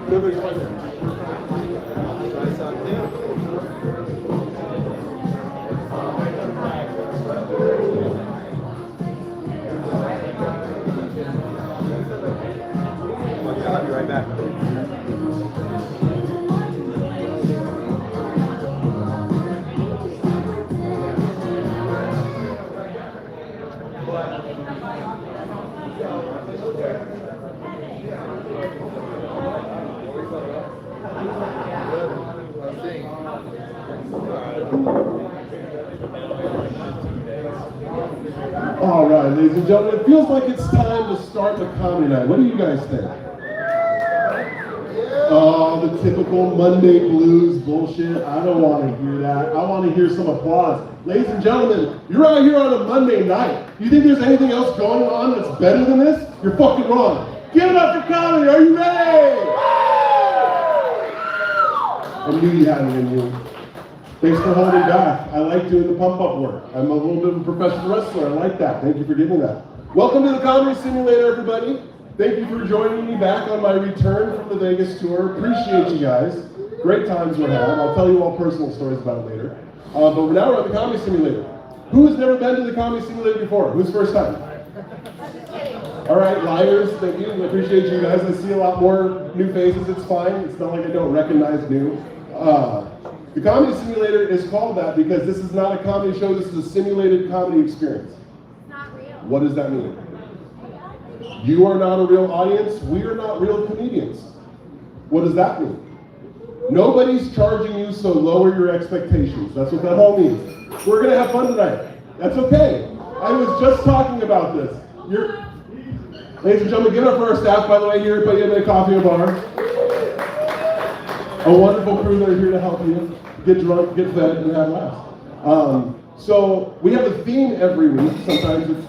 Nobody's watching. Try something. I'll be right back. All right, ladies and gentlemen, it feels like it's time to start the comedy night. What do you guys think? Oh, the typical Monday blues bullshit. I don't want to hear that. I want to hear some applause. Ladies and gentlemen, you're out here on a Monday night. You think there's anything else going on that's better than this? You're fucking wrong. Give it up for comedy. Are you ready? I knew you had it in you. Thanks for holding back. I like doing the pump-up work. I'm a little bit of a professional wrestler. I like that. Thank you for giving that. Welcome to the Comedy Simulator, everybody. Thank you for joining me back on my return from the Vegas tour. Appreciate you guys. Great times we had. I'll tell you all personal stories about it later. But now we're at the Comedy Simulator. Who has never been to the Comedy Simulator before? Who's first time? All right, liars. Thank you. I appreciate you guys. I see a lot more new faces. It's fine. It's not like I don't recognize new. The Comedy Simulator is called that because this is not a comedy show, this is a simulated comedy experience. It's not real. What does that mean? You are not a real audience, we are not real comedians. What does that mean? Nobody's charging you, so lower your expectations. That's what that all means. We're gonna have fun tonight. That's okay. I was just talking about this. Ladies and gentlemen, give it up for our staff, by the way, here at Payette Coffee and Bar. A wonderful crew that are here to help you get drunk, get fed, and have laughs. So we have a theme every week. Sometimes it's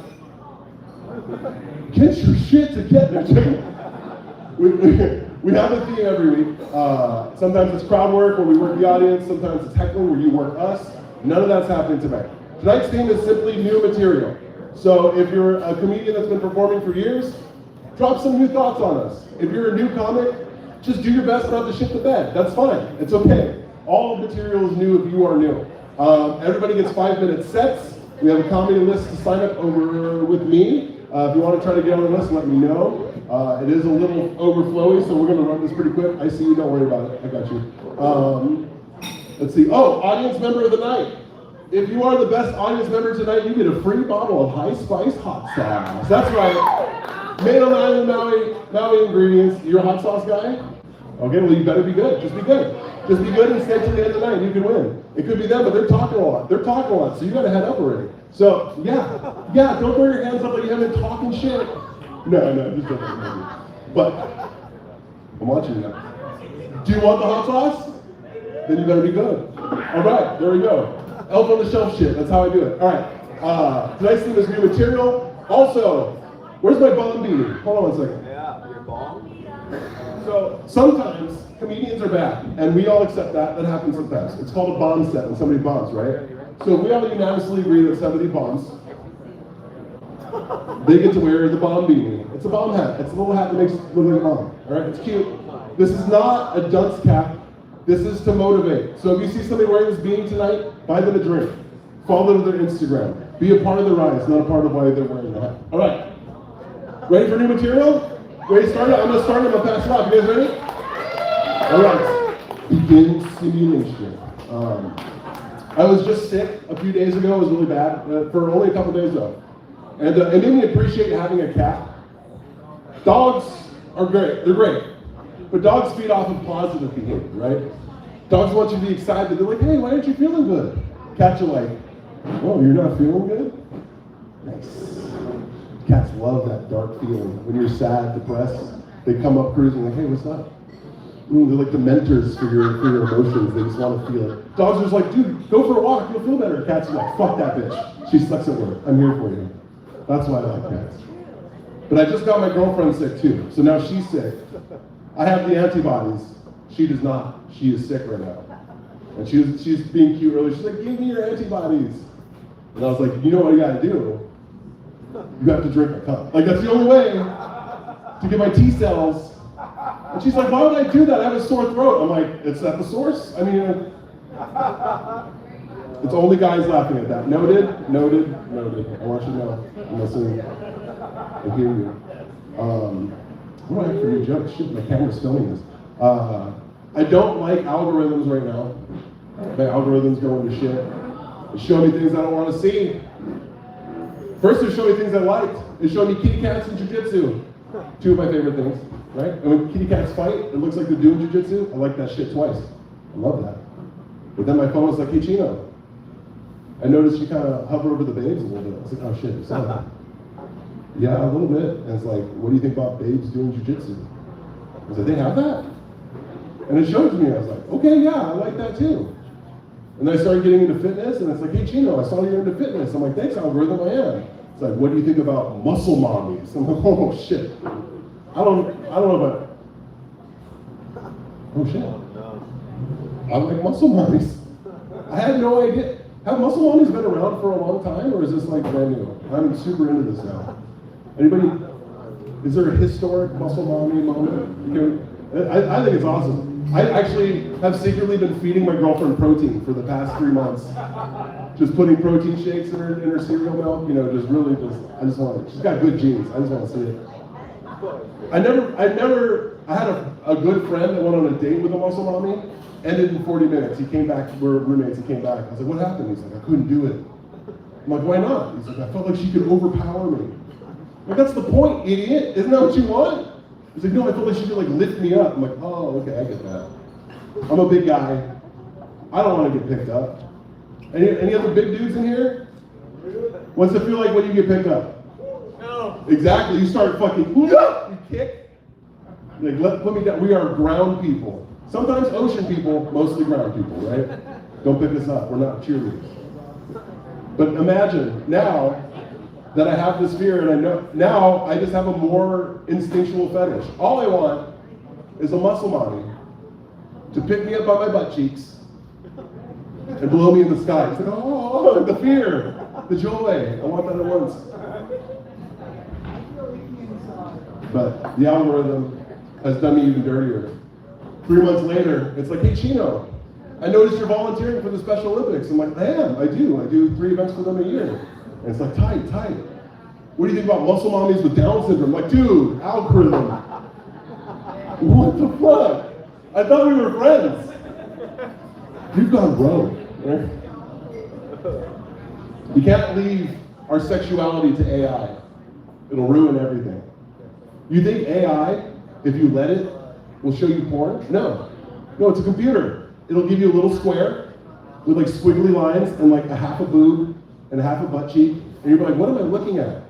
get your shit together. we have a theme every week. Sometimes it's crowd work where we work the audience. Sometimes it's heckling where you work us. None of that's happening tonight. Tonight's theme is simply new material. So if you're a comedian that's been performing for years, drop some new thoughts on us. If you're a new comic, just do your best not to shit the bed. That's fine. It's okay. All material is new if you are new. Everybody gets 5-minute sets. We have a comedy list to sign up over with me. If you want to try to get on the list, let me know. It is a little overflowy, so we're going to run this pretty quick. I see you. Don't worry about it. I got you. Let's see. Oh, audience member of the night. If you are the best audience member tonight, you get a free bottle of High Spice hot sauce. That's right. Made on the island Maui ingredients. You're a hot sauce guy? Okay, well you better be good. Just be good. Just be good and stay till the end of the night. You can win. It could be them, but they're talking a lot. They're talking a lot, so you gotta head up already. So yeah, don't throw your hands up like you haven't been talking shit. No, just don't. But I'm watching you now. Do you want the hot sauce? Then you better be good. All right, there we go. Elf on the shelf shit. That's how I do it. All right. Tonight's theme is new material. Also, where's my bomb beanie? Hold on one second. Yeah, your bomb? So sometimes comedians are bad, and we all accept that. That happens sometimes. It's called a bomb set when somebody bombs, right? So if we all unanimously agree that somebody bombs, they get to wear the bomb beanie. It's a bomb hat. It's a little hat that makes it look like a bomb. All right, it's cute. This is not a dunce cap. This is to motivate. So if you see somebody wearing this beanie tonight, buy them a drink. Follow them to their Instagram. Be a part of the rise, not a part of why they're wearing the hat. All right. Ready for new material? Ready to start it? I'm going to start it. I'm going to pass it off. You guys ready? All right. Begin simulation. I was just sick a few days ago. It was really bad. For only a couple days though. And it made me appreciate having a cat. Dogs are great. They're great. But dogs feed off of positive behavior, right? Dogs want you to be excited. They're like, hey, why aren't you feeling good? Cats are like, oh, you're not feeling good? Nice. Cats love that dark feeling. When you're sad, depressed, they come up cruising like, hey, what's up? They're like the mentors for your emotions. They just want to feel it. Dogs are just like, dude, go for a walk. You'll feel better. Cats are like, fuck that bitch. She sucks at work. I'm here for you. That's why I like cats. But I just got my girlfriend sick too. So now she's sick. I have the antibodies. She does not. She is sick right now. And she's being cute earlier. She's like, give me your antibodies. And I was like, you know what you gotta do? You have to drink a cup. Like, that's the only way to get my T cells And she's like, why would I do that? I have a sore throat. I'm like, it's at the source? I mean, it's only guys laughing at that. Noted, noted, noted. I want you to know. I'm listening. I hear you. What do I have for new jokes? Shit, my camera's filming this. I don't like algorithms right now. My algorithms go into shit. They show me things I don't want to see. First, they show me things I liked. They show me kitty cats and jujitsu. Two of my favorite things, right? And when kitty cats fight, it looks like they're doing jujitsu. I like that shit twice. I love that. But then my phone was like, hey, Chino. I noticed you kind of hover over the babes a little bit. I was like, oh shit, you saw that? Yeah, a little bit. And it's like, what do you think about babes doing jujitsu? I was like, they have that? And it showed to me. I was like, okay, yeah, I like that too. And then I started getting into fitness, and it's like, hey, Chino, I saw you're into fitness. I'm like, thanks, algorithm, I am. It's like, what do you think about muscle mommies? I'm like, oh, shit. I don't know about, oh, shit. I like muscle mommies. I had no idea. Have muscle mommies been around for a long time, or is this like brand new? I'm super into this now. Anybody, is there a historic muscle mommy moment? I think it's awesome. I actually have secretly been feeding my girlfriend protein for the past 3 months. Just putting protein shakes in her cereal milk, you know, I just want it. She's got good genes, I just want to see it. I had a good friend that went on a date with a muscle mommy, ended in 40 minutes. He came back, we're roommates, he came back. I was like, what happened? He's like, I couldn't do it. I'm like, why not? He's like, I felt like she could overpower me. I'm like, that's the point, idiot. Isn't that what you want? He's like, no, I felt like she could like lift me up. I'm like, oh, okay, I get that. I'm a big guy. I don't want to get picked up. Any other big dudes in here? What's it feel like when you get picked up? No. Exactly, you start fucking, you kick. Like, put me down. We are ground people. Sometimes ocean people, mostly ground people, right? Don't pick us up, we're not cheerleaders. But imagine, now that I have this fear, and I know, now I just have a more instinctual fetish. All I want is a muscle mommy to pick me up by my butt cheeks and blow me in the sky. It's like, oh, the fear, the joy. I want that at once. But the algorithm has done me even dirtier. 3 months later, it's like, hey, Chino, I noticed you're volunteering for the Special Olympics. I'm like, I am, I do 3 events for them a year. And it's like, tight. What do you think about muscle mommies with Down syndrome? I'm like, dude, algorithm. What the fuck? I thought we were friends. You've gone rogue, right? You can't leave our sexuality to AI. It'll ruin everything. You think AI, if you let it, will show you porn? No, it's a computer. It'll give you a little square with like squiggly lines and like a half a boob and a half a butt cheek, and you're like, what am I looking at?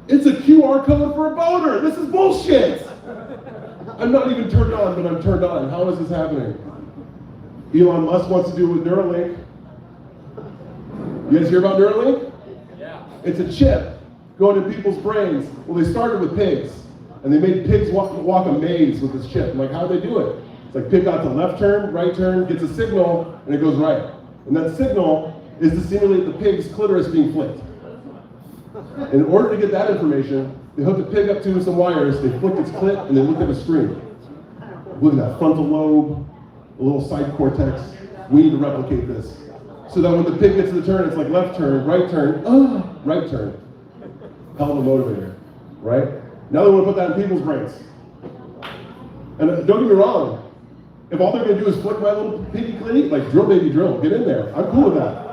It's a QR code for a boner. This is bullshit. I'm not even turned on, but I'm turned on. How is this happening? Elon Musk wants to do it with Neuralink. You guys hear about Neuralink? Yeah. It's a chip going in people's brains. Well, they started with pigs, and they made pigs walk a maze with this chip. I'm like, how do they do it? It's like pig got to left turn, right turn, gets a signal, and it goes right. And that signal is to simulate the pig's clitoris being flicked. In order to get that information, they hooked the pig up to some wires, they flicked its clit, and they looked at a screen. Look at that, frontal lobe, a little side cortex. We need to replicate this. So that when the pig gets to the turn, it's like left turn, right turn, right turn. Hell of a motivator, right? Now they want to put that in people's brains. And don't get me wrong, if all they're going to do is flick my little piggy clitty, like drill baby drill, get in there. I'm cool with that.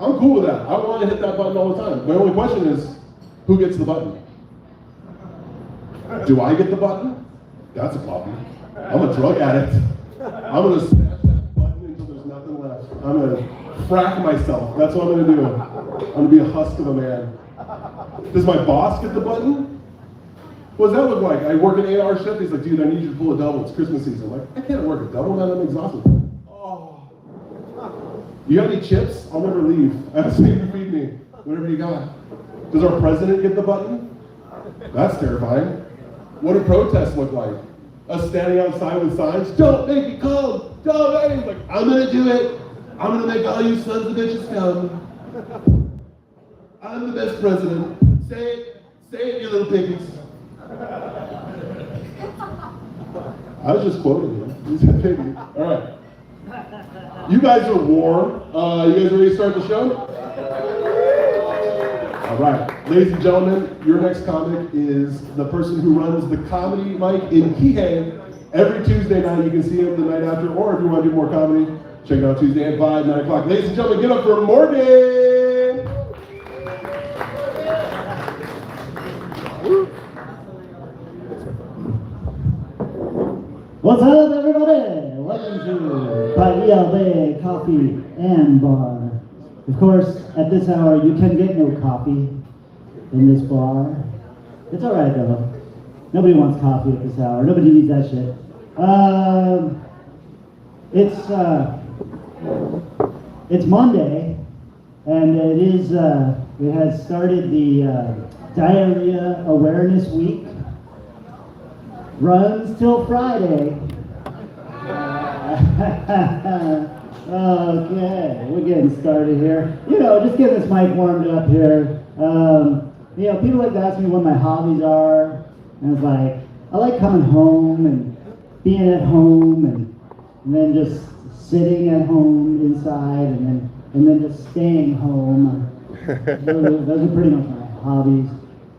I want to hit that button all the time. My only question is, who gets the button? Do I get the button? That's a problem. I'm a drug addict. I'm going to smash that button until there's nothing left. I'm going to frack myself. That's what I'm going to do. I'm going to be a husk of a man. Does my boss get the button? What does that look like? I work an 8-hour shift. He's like, dude, I need you to pull a double. It's Christmas season. I'm like, I can't work a double, man. I'm exhausted. Oh. You got any chips? I'll never leave. Ask me to feed me. Whatever you got. Does our president get the button? That's terrifying. What do protests look like? Us standing outside with signs, don't make it cold, don't make it. Like, I'm gonna do it. I'm gonna make all you sons of bitches come. I'm the best president. Say it, you little piggies. I was just quoting you. You said maybe. All right. You guys are warm. You guys ready to start the show? All right. Ladies and gentlemen, your next comic is the person who runs the comedy mic in Kihei every Tuesday night. You can see him the night after, or if you want to do more comedy, check it out Tuesday at 5, 9 o'clock. Ladies and gentlemen, get up for Morgan! What's up, everybody? Welcome to Bahia Bay Coffee and Bar. Of course, at this hour, you can get no coffee in this bar. It's all right, though. Nobody wants coffee at this hour. Nobody needs that shit. It's Monday, and it has started the Diarrhea Awareness Week. Runs till Friday. Okay, we're getting started here. Just getting this mic warmed up here. People like to ask me what my hobbies are, and it's like, I like coming home and being at home, and then just sitting at home inside, and then just staying home. Those are pretty much my hobbies.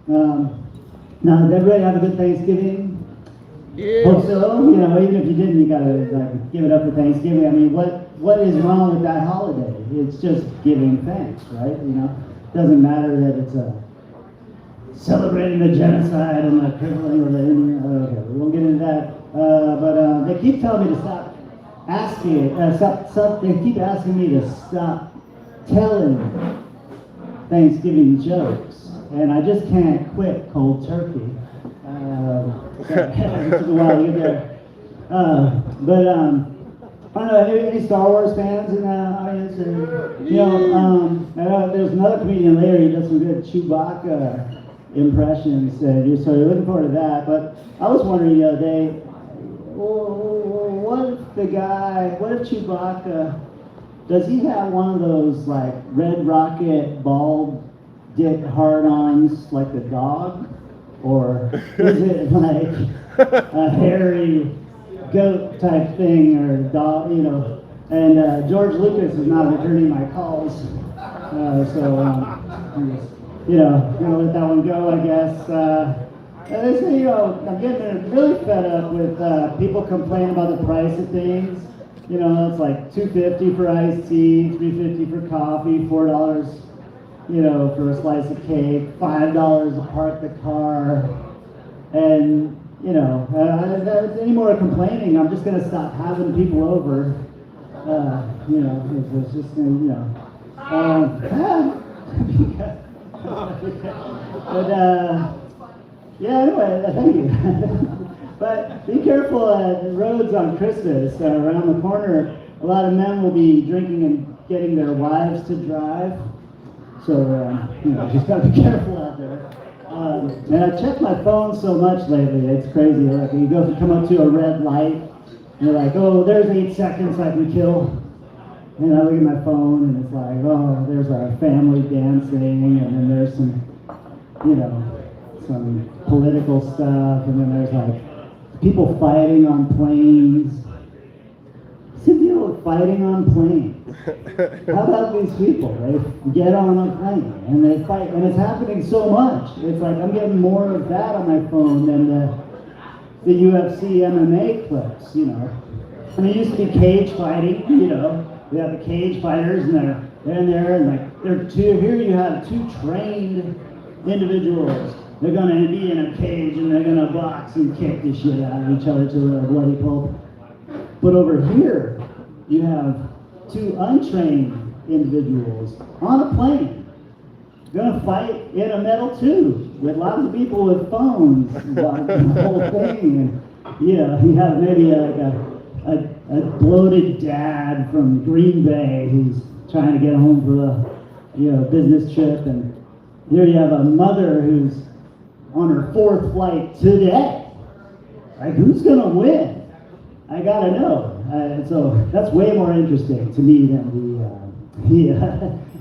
Now, did everybody have a good Thanksgiving? Yeah. Hope so. Even if you didn't, you gotta give it up for Thanksgiving. I mean, what is wrong with that holiday? It's just giving thanks, right? It doesn't matter that it's celebrating the genocide and the crippling of the. Okay, we won't get into that. But they keep telling me to stop asking. They keep asking me to stop telling Thanksgiving jokes, and I just can't quit cold turkey. It took a while to get there. I don't know, any Star Wars fans in the audience? There's another comedian later who does some good Chewbacca impressions, so you're looking forward to that. But I was wondering the other day, what if Chewbacca, does he have one of those like Red Rocket bald dick hard-ons like the dog? Or is it like a hairy goat type thing or dog, And George Lucas is not returning my calls, so I'm just, gonna let that one go, I guess. I'm getting really fed up with people complaining about the price of things. It's like $2.50 for iced tea, $3.50 for coffee, $4. For a slice of cake, $5 to park the car, and any more complaining, I'm just gonna stop having people over. It's just anyway, thank you. But be careful at the roads on Christmas. Around the corner, a lot of men will be drinking and getting their wives to drive. So, just gotta be careful out there. And I check my phone so much lately, it's crazy. Like, you come up to a red light, and you're like, oh, there's 8 seconds I can kill. And I look at my phone, and it's like, oh, there's a family dancing, and then there's some political stuff, and then there's like people fighting on planes. What's the deal with fighting on planes? How about these people? They get on a plane and they fight, and it's happening so much. It's like I'm getting more of that on my phone than the UFC MMA clips. And it used to be cage fighting. We have the cage fighters, and they're in there, and like here you have 2 trained individuals. They're gonna be in a cage and they're gonna box and kick the shit out of each other to a bloody pulp. But over here, you have 2 untrained individuals on a plane, gonna fight in a metal tube with lots of people with phones watching the whole thing. And you have maybe a bloated dad from Green Bay who's trying to get home for a business trip, and here you have a mother who's on her 4th flight today. Like, who's gonna win? I gotta know. So that's way more interesting to me than the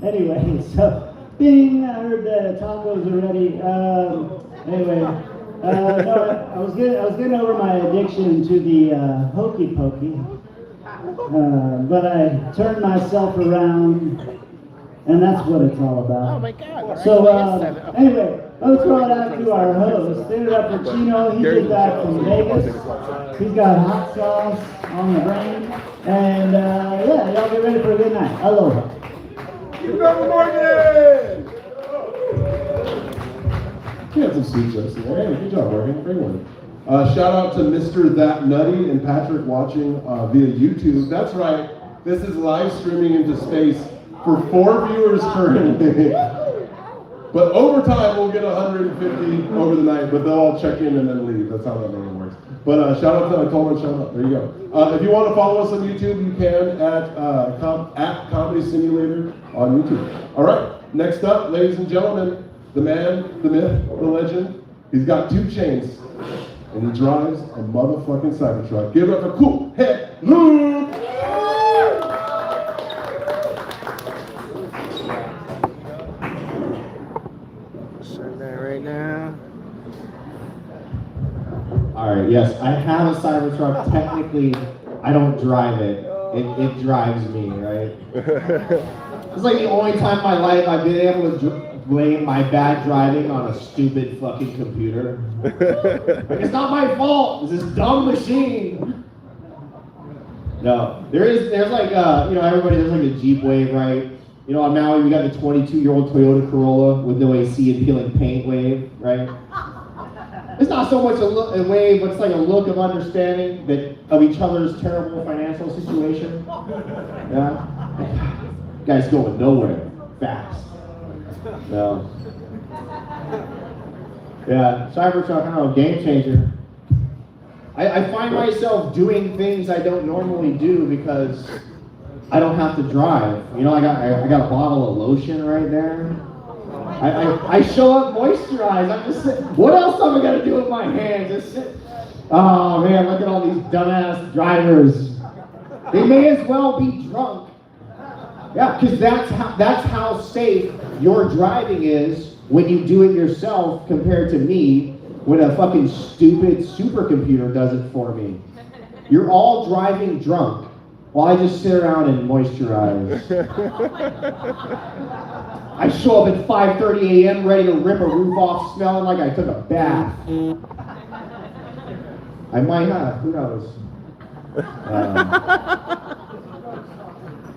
anyway, so bing, I heard the tacos are ready. Anyway, No, I was getting over my addiction to the hokey pokey, but I turned myself around, and that's what it's all about. Oh my God. So anyway, let's throw it out to our host. Give it up for Chino. He just back from Vegas. He's got hot sauce on the brain, and yeah, y'all get ready for a good night. Aloha. Good morning! You had some sweet jokes in there. Hey, good job, Morgan. Great one. Shout out to Mr. That Nutty and Patrick watching via YouTube. That's right. This is live streaming into space for 4 viewers currently. But over time, we'll get 150 over the night, but they'll all check in and then leave. That's how that normally works. But shout out to Coleman, shout out. There you go. If you want to follow us on YouTube, you can at Comedy Simulator on YouTube. All right, next up, ladies and gentlemen, the man, the myth, the legend. He's got 2 chains, and he drives a motherfucking Cybertruck. Give it up for Cool Head Luke! Shut that right now. All right, yes, I have a Cybertruck. Technically, I don't drive it. It drives me, right? It's like the only time in my life I've been able to blame my bad driving on a stupid fucking computer. Like, it's not my fault. It's this dumb machine. No, there's like everybody, there's like a Jeep Wave, right? You know, on Maui we got the 22-year-old Toyota Corolla with no AC and peeling paint Wave, right? It's not so much a wave, but it's like a look of understanding of each other's terrible financial situation. Yeah, guys going nowhere fast. No. Yeah, Cybertruck, I don't know, game changer. I find myself doing things I don't normally do because I don't have to drive. You know, I got a bottle of lotion right there. I show up moisturized. I'm just sitting. What else am I gonna do with my hands? Just sit. Oh man, look at all these dumbass drivers. They may as well be drunk. Yeah, because that's how safe your driving is when you do it yourself compared to me when a fucking stupid supercomputer does it for me. You're all driving drunk while I just sit around and moisturize. I show up at 5:30 a.m. ready to rip a roof off, smelling like I took a bath. I might have, who knows?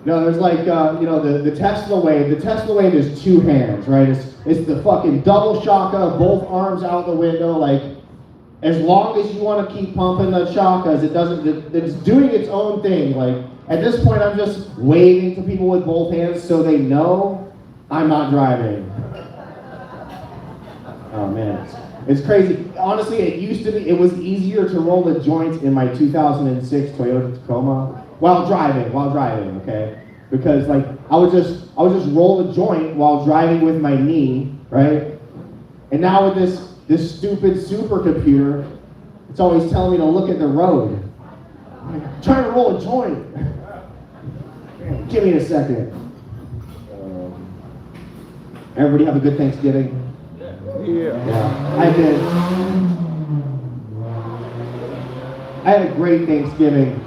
No, there's like, the Tesla Wave. The Tesla Wave is 2 hands, right? It's the fucking double shaka, both arms out the window. Like, as long as you want to keep pumping the shakas, it's doing its own thing. Like, at this point, I'm just waving to people with both hands so they know I'm not driving. Oh man, it's crazy. Honestly, it was easier to roll a joint in my 2006 Toyota Tacoma while driving, okay? Because like I would just roll a joint while driving with my knee, right? And now with this stupid supercomputer, it's always telling me to look at the road. I'm trying to roll a joint. Give me a second. Everybody have a good Thanksgiving? Yeah, I did. I had a great Thanksgiving.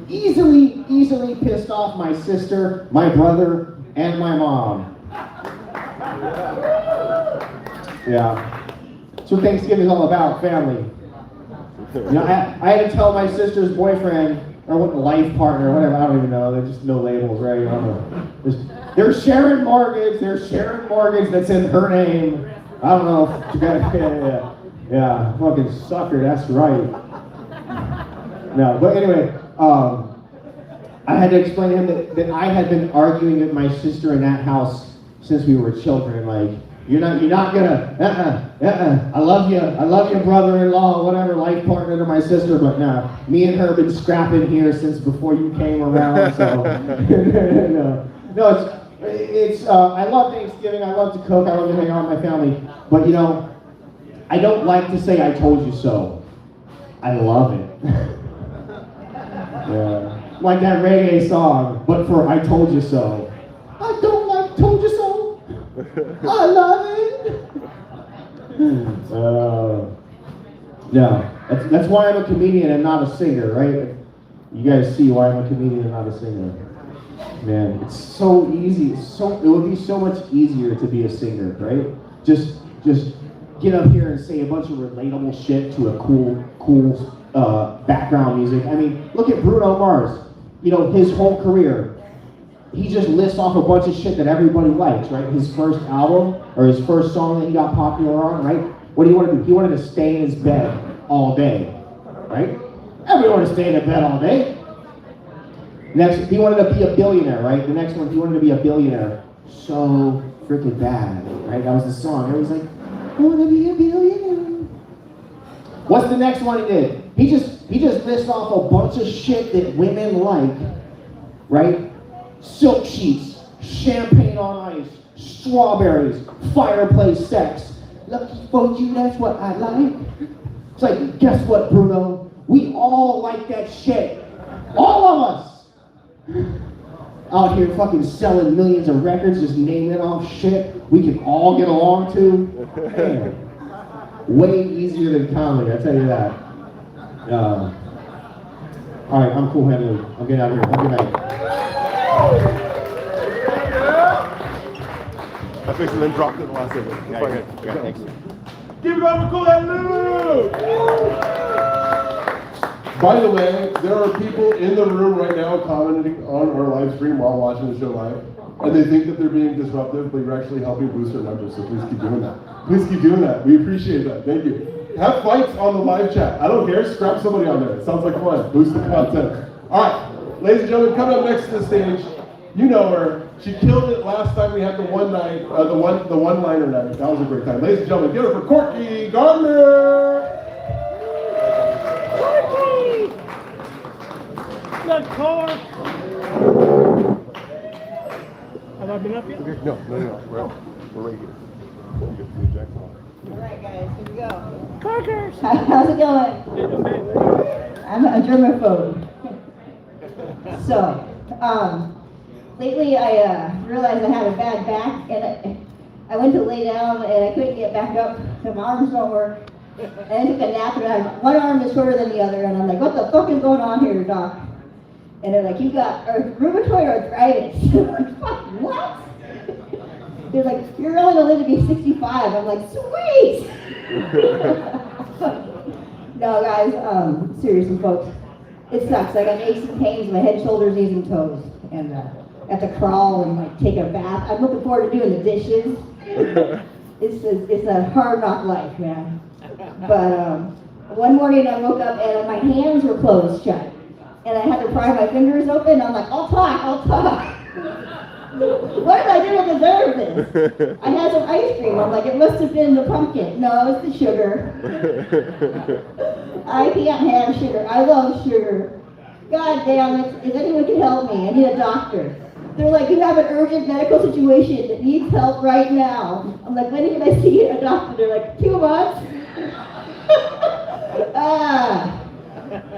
Easily pissed off my sister, my brother, and my mom. Yeah. That's what Thanksgiving is all about, family. You know, I had to tell my sister's boyfriend, or what, life partner, whatever, I don't even know, they're just no labels, right? I don't know. They're sharing mortgage that's in her name. I don't know if you got, yeah, fucking sucker, that's right. No, but anyway, I had to explain to him that I had been arguing with my sister in that house since we were children. Like, you're not gonna, I love you, brother-in-law, whatever, life partner to my sister, but nah, me and her have been scrapping here since before you came around, so, no, it's I love Thanksgiving, I love to cook, I love to hang out with my family, but you know, I don't like to say I told you so. I love it. Yeah. Like that reggae song, but for I told you so. I don't like told you so. I love it. No, that's why I'm a comedian and not a singer, right? You guys see why I'm a comedian and not a singer. Man, it's so easy. It would be so much easier to be a singer, right? Just get up here and say a bunch of relatable shit to a cool background music. I mean, look at Bruno Mars. You know, his whole career, he just lists off a bunch of shit that everybody likes, right? His first album or his first song that he got popular on, right? What do you want to do? He wanted to stay in his bed all day, right? Everybody wanted to stay in their bed all day. Next, he wanted to be a billionaire, right? The next one, he wanted to be a billionaire. So freaking bad, right? That was the song. Everybody's like, I want to be a billionaire. What's the next one he did? He just lists off a bunch of shit that women like, right? Silk sheets, champagne on ice, strawberries, fireplace sex. Lucky for you, that's what I like. It's like, guess what, Bruno? We all like that shit. All of us. Out here fucking selling millions of records, just naming off shit we can all get along to. Man, way easier than comedy, I tell you that. All right, I'm cool headed. I'm getting out of here. Have a good night. I fixed it and dropped it in the last second. Yeah, thanks. Give it up for Cool Head Lou! By the way, there are people in the room right now commenting on our live stream while watching the show live, and they think that they're being disruptive, but you're actually helping boost our numbers, so please keep doing that. Please keep doing that. We appreciate that. Thank you. Have fights on the live chat. I don't care. Scrap somebody on there. It sounds like fun. Boost the content. All right, ladies and gentlemen, coming up next to the stage, you know her. She killed it last time we had the one night, the one-liner night. That was a great time. Ladies and gentlemen, give it for Corky Gardner. Good car. Have I been up yet? Okay, no. We're right here. All right, guys, here we go. Corkers. How's it going? I'm a germaphobe. So, lately I realized I had a bad back, and I went to lay down, and I couldn't get back up, so my arms don't work. And I took a nap, and one arm is shorter than the other, and I'm like, what the fuck is going on here, doc? And they're like, you got rheumatoid arthritis. I'm like, fuck, what? They're like, you're only gonna live to be 65. I'm like, sweet! No, guys, seriously, folks, it sucks. I got aches and pains in my head, shoulders, knees, and toes. And I have to crawl and like take a bath. I'm looking forward to doing the dishes. It's a hard knock life, man. But one morning I woke up and my hands were closed shut. And I had to pry my fingers open. I'm like, I'll talk. What did I do to deserve this? I had some ice cream. I'm like, it must have been the pumpkin. No, it's the sugar. I can't have sugar. I love sugar. God damn it. If anyone can help me, I need a doctor. They're like, you have an urgent medical situation that needs help right now. I'm like, when can I see a doctor? They're like, 2 months?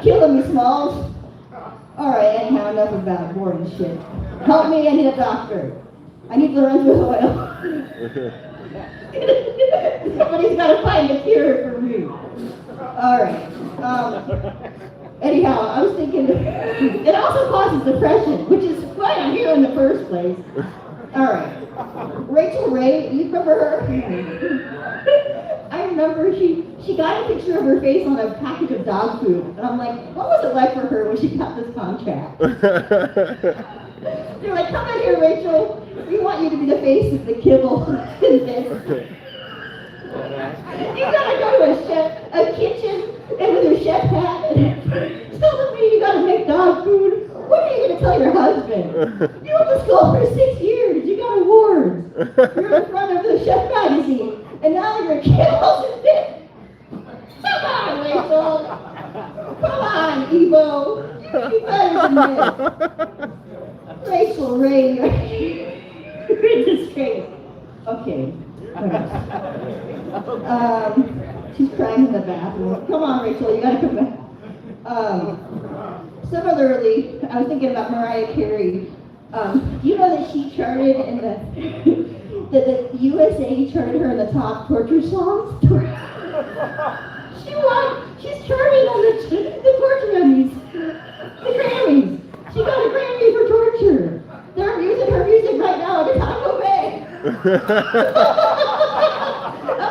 Killing me, Smalls. All right, anyhow, enough about boring shit. Help me, I need a doctor. I need Lorenzo oil. Somebody's got to find a cure for me. All right. Anyhow, I was thinking, it also causes depression, which is why I'm here in the first place. All right. Rachel Ray, you remember her? I remember she got a picture of her face on a package of dog food. And I'm like, what was it like for her when she got this contract? They're like, come in here, Rachel. We want you to be the face of the kibble business. You gotta go to a kitchen and with your chef hat and tell me you gotta make dog food. What are you gonna tell your husband? You went to school for 6 years. You got awards. You're in front of the Chef magazine, and now you're kibbles and fish. Come on, Rachel. Come on, Evo. You better than this. Rachel Ray, you're in disgrace. Okay. She's crying in the bathroom. Come on, Rachel, you gotta come back. Similarly, I was thinking about Mariah Carey. You know that she charted in the USA charted her in the top torture songs? She She's charming on the torture Emmys. The Grammys. She got a Grammy for torture. They're using her music right now at Taco Bay. I'm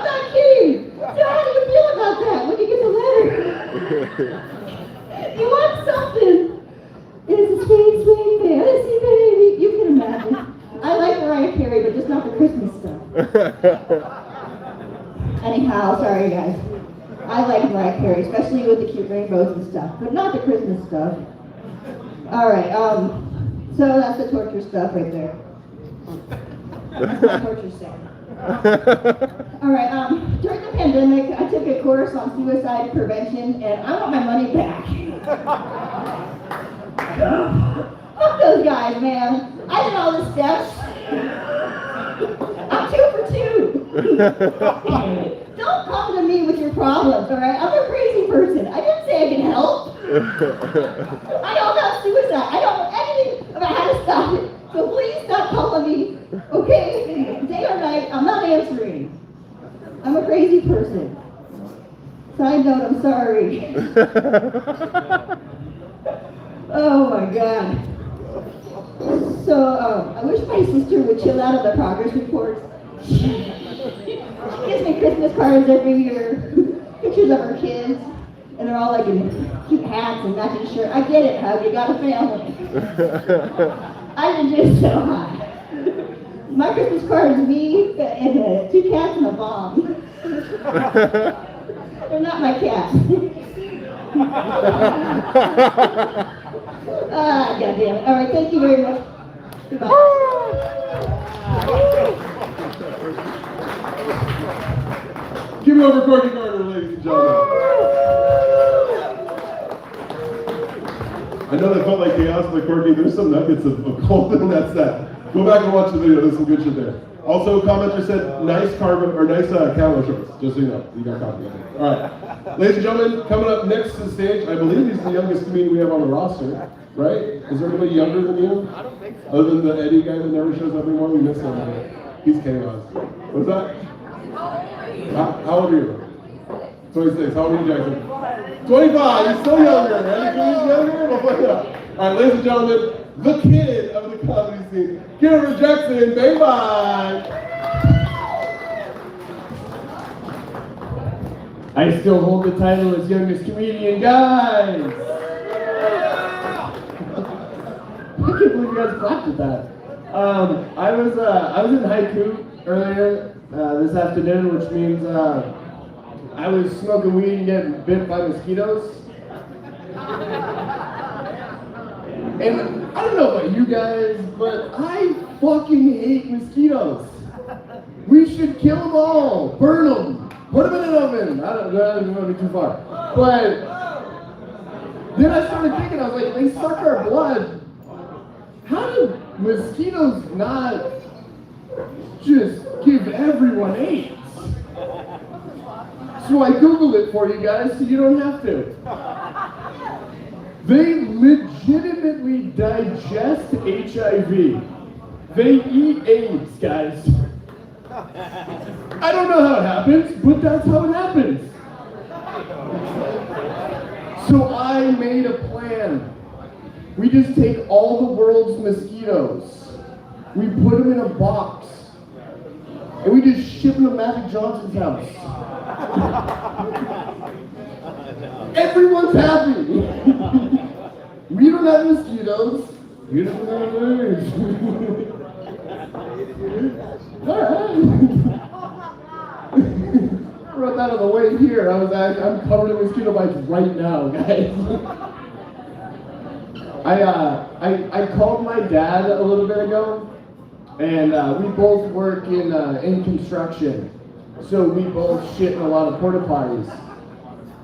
not kidding. So how do you feel about that when you get the letter? You want something. It's a sweet, sweet fantasy, baby. You can imagine. I like Mariah Carey, but just not the Christmas stuff. Anyhow, sorry guys. I like Mariah Carey, especially with the cute rainbows and stuff, but not the Christmas stuff. All right, so that's the torture stuff right there. That's my torture stuff. All right, during the pandemic, I took a course on suicide prevention, and I want my money back. Fuck those guys, man. I did all the steps. I'm 2 for 2. Don't come to me with your problems, all right? I'm a crazy person. I didn't say I can help. I know about suicide. I don't know anything about how to stop it. So please stop calling me, okay? Day or night, I'm not answering. I'm a crazy person. Side note, I'm sorry. Oh my God. So, I wish my sister would chill out on the progress reports. She gives me Christmas cards every year, pictures of her kids, and they're all like in cute hats and matching shirts. I get it, Hug, you got a family. I did just so hot. My Christmas card is me and 2 cats and a bomb. They're not my cats. Goddamn it. All right, thank you very much. Goodbye. Give it over Corky Gardner, ladies and gentlemen. I know that felt like chaos, but Corky, there's some nuggets of gold in that set. Go back and watch the video, there's some good shit there. Also, a commenter said, nice carbon, or nice camo shorts, just so you know. You got copies. All right. Ladies and gentlemen, coming up next to the stage, I believe he's the youngest comedian we have on the roster, right? Is there anybody younger than you? I don't think so. Other than the Eddie guy that never shows up anymore, we miss him. He's chaos. What's that? How old are you? 26. How old are you, Jackson? 25. He's still younger, right? He's younger? We'll find out. All right, ladies and gentlemen, the kid of the comedy scene, Kevin Jackson, baby. I still hold the title as youngest comedian, guys. I can't believe you guys clapped at that. I was in haiku earlier this afternoon, which means I was smoking weed and getting bit by mosquitoes. And I don't know about you guys, but I fucking hate mosquitoes. We should kill them all, burn them, put them in an oven. I don't want to be too far. But then I started thinking, I was like, they suck our blood. How do mosquitoes not just give everyone AIDS? So I Googled it for you guys so you don't have to. They legitimately digest HIV. They eat AIDS, guys. I don't know how it happens, but that's how it happens. So I made a plan. We just take all the world's mosquitoes, we put them in a box, and we just ship them to Magic Johnson's house. Everyone's happy. We don't have mosquitoes. You don't have birds. All right. I wrote that on the way here. I'm covered in mosquito bites right now, guys. I called my dad a little bit ago, and we both work in construction. So we both shit in a lot of porta potties.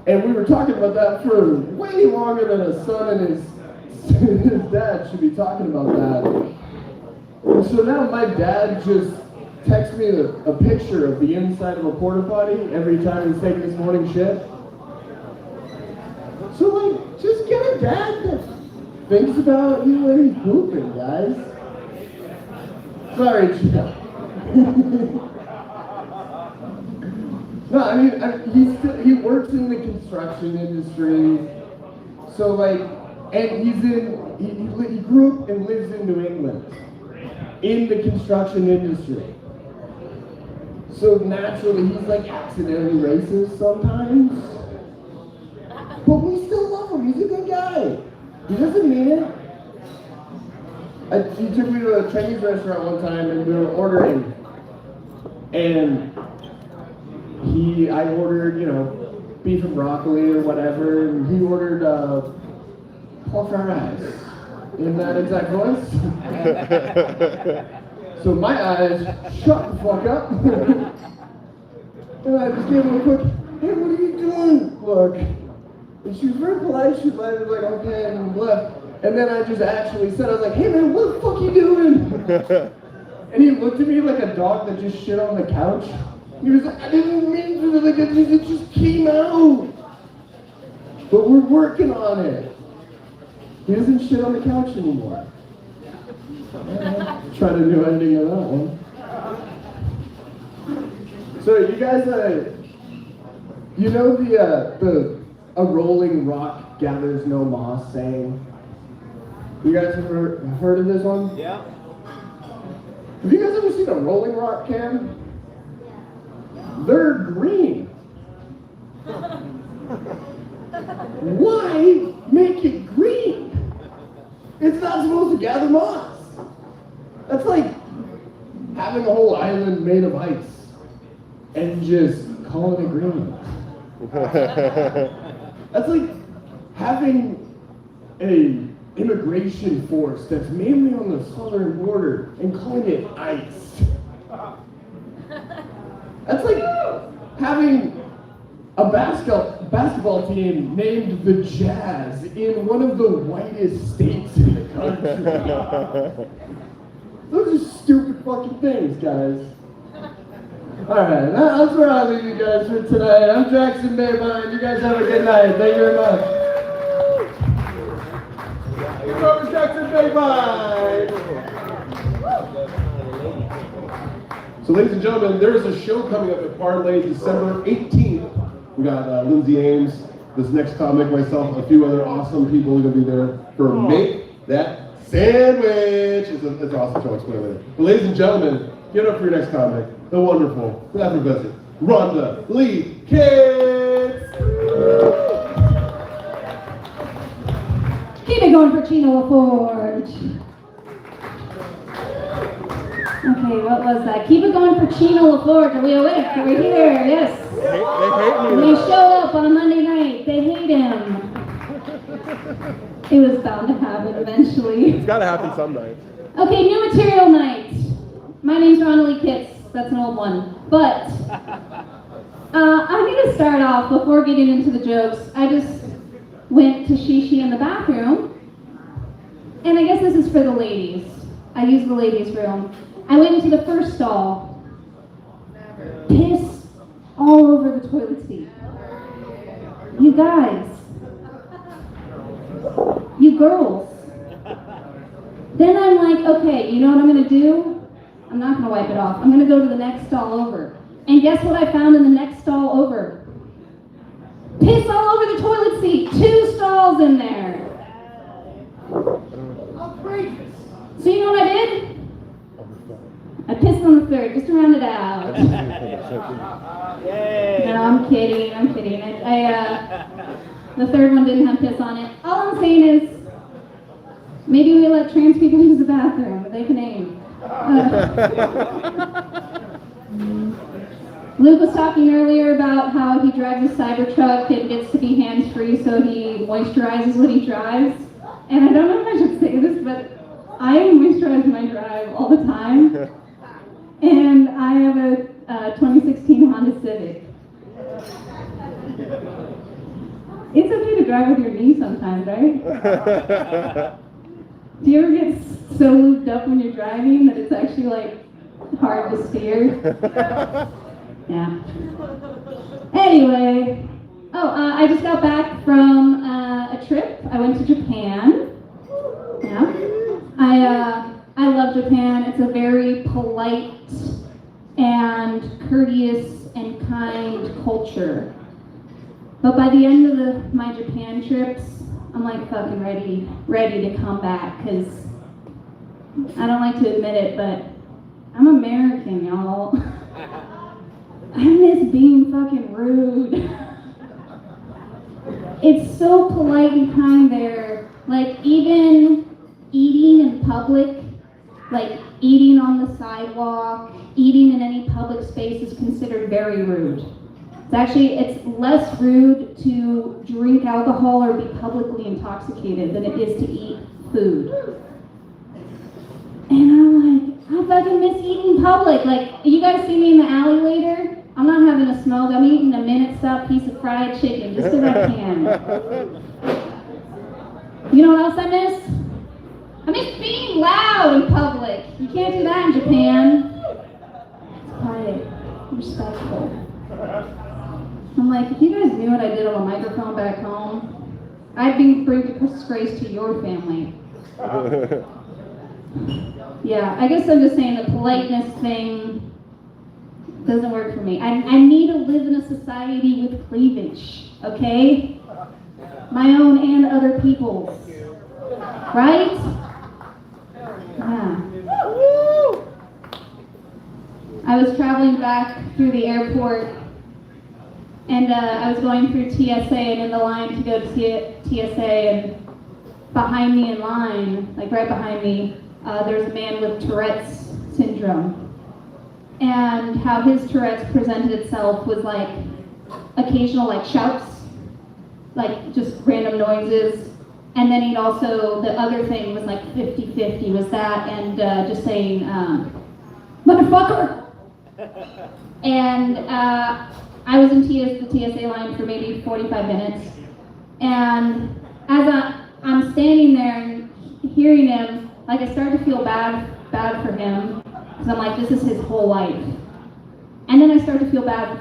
And we were talking about that for way longer than a son and his dad should be talking about that. And so now my dad just texts me a picture of the inside of a porta potty every time he's taking his morning shit. So like, just get a dad that thinks about you when he's pooping, guys. Sorry, Jill. So No, I mean, he works in the construction industry. So like, and he grew up and lives in New England, in the construction industry. So naturally, he's like accidentally racist sometimes. But we still love him. He's a good guy. He doesn't mean it. He took me to a Chinese restaurant one time and we were ordering. And I ordered, beef and broccoli or whatever. And he ordered pork fried rice in that exact voice. So my eyes shut the fuck up. And I just gave him a quick, hey, what are you doing? Look. And she was very polite. She was like, okay, and left. And then I just actually said, I was like, hey man, what the fuck are you doing? And he looked at me like a dog that just shit on the couch. He was like, I didn't mean to, like, it just came out. But we're working on it. He doesn't shit on the couch anymore. Try a new ending of that one. So you guys, you know the a rolling rock gathers no moss saying? You guys have heard of this one? Yeah. Have you guys ever seen a rolling rock can? They're green. Why make it green? It's not supposed to gather moss. That's like having a whole island made of ice and just calling it green. That's like having a immigration force that's mainly on the southern border and calling it ICE. That's like having a basketball team named the Jazz in one of the whitest states in the country. Those are stupid fucking things, guys. Alright, that's where I leave you guys for today. I'm Jackson Maybine. You guys have a good night. Thank you very much. Over Jackson Maybine. So ladies and gentlemen, there's a show coming up at Parlay December 18th. We got Lindsay Ames, this next comic, myself, a few other awesome people are going to be there for Make That Sandwich. It's an awesome show, I'll explain later. But ladies and gentlemen, give it up for your next comic, the wonderful, the effervescent, Rhonda Lee Kids. Keep it going for Chino LaForge. Okay, what was that? Keep it going for Chino LaForge. Are we awake? Are we here? Yes. They hate me. He showed up on a Monday night. They hate him. It was bound to happen eventually. It's gotta happen some night. Okay, new material night. My name's Rhonda Lee Kitts. That's an old one. But I'm going to start off before getting into the jokes. I just went to Shishi in the bathroom. And I guess this is for the ladies. I use the ladies' room. I went into the first stall. Piss all over the toilet seat. You guys. You girls. Then I'm like, okay, you know what I'm going to do? I'm not going to wipe it off. I'm going to go to the next stall over. And guess what I found in the next stall over? Piss all over the toilet seat. 2 stalls in there. Outrageous. So you know what I did? I pissed on the third, just to round it out. No, I'm kidding. The third one didn't have piss on it. All I'm saying is, maybe we let trans people use the bathroom, but they can aim. Luke was talking earlier about how he drives a Cybertruck and gets to be hands-free, so he moisturizes when he drives. And I don't know if I should say this, but I moisturize my drive all the time. And I have a 2016 Honda Civic. It's okay to drive with your knees sometimes, right? Do you ever get so looped up when you're driving that it's actually like hard to steer? Yeah. Anyway, I just got back from a trip. I went to Japan. Yeah. I love Japan. It's a very polite, and courteous and kind culture. But by the end of my Japan trips, I'm like fucking ready to come back, because I don't like to admit it, but I'm American, y'all. I miss being fucking rude. It's so polite and kind there. Like, even eating in public, like eating on the sidewalk, eating in any public space is considered very rude. It's less rude to drink alcohol or be publicly intoxicated than it is to eat food. And I'm like, I fucking miss eating in public. Like, you guys see me in the alley later? I'm not having a smoke. I'm eating a minute stop piece of fried chicken just because I can. You know what else I miss? I miss being loud in public. You can't do that in Japan. It's quiet, respectful. I'm like, if you guys knew what I did on a microphone back home, I'd bring disgrace to your family. Yeah, I guess I'm just saying the politeness thing doesn't work for me. I need to live in a society with cleavage, okay? My own and other people's. Right? Yeah. I was traveling back through the airport, and I was going through TSA and in the line to go to TSA, and behind me in line, like right behind me, there's a man with Tourette's syndrome. And how his Tourette's presented itself was like occasional like shouts, like just random noises. And then he'd also, the other thing was like 50-50 was that, and just saying, motherfucker! And I was in the TSA line for maybe 45 minutes. And as I'm standing there and hearing him, like I started to feel bad for him, because I'm like, this is his whole life. And then I started to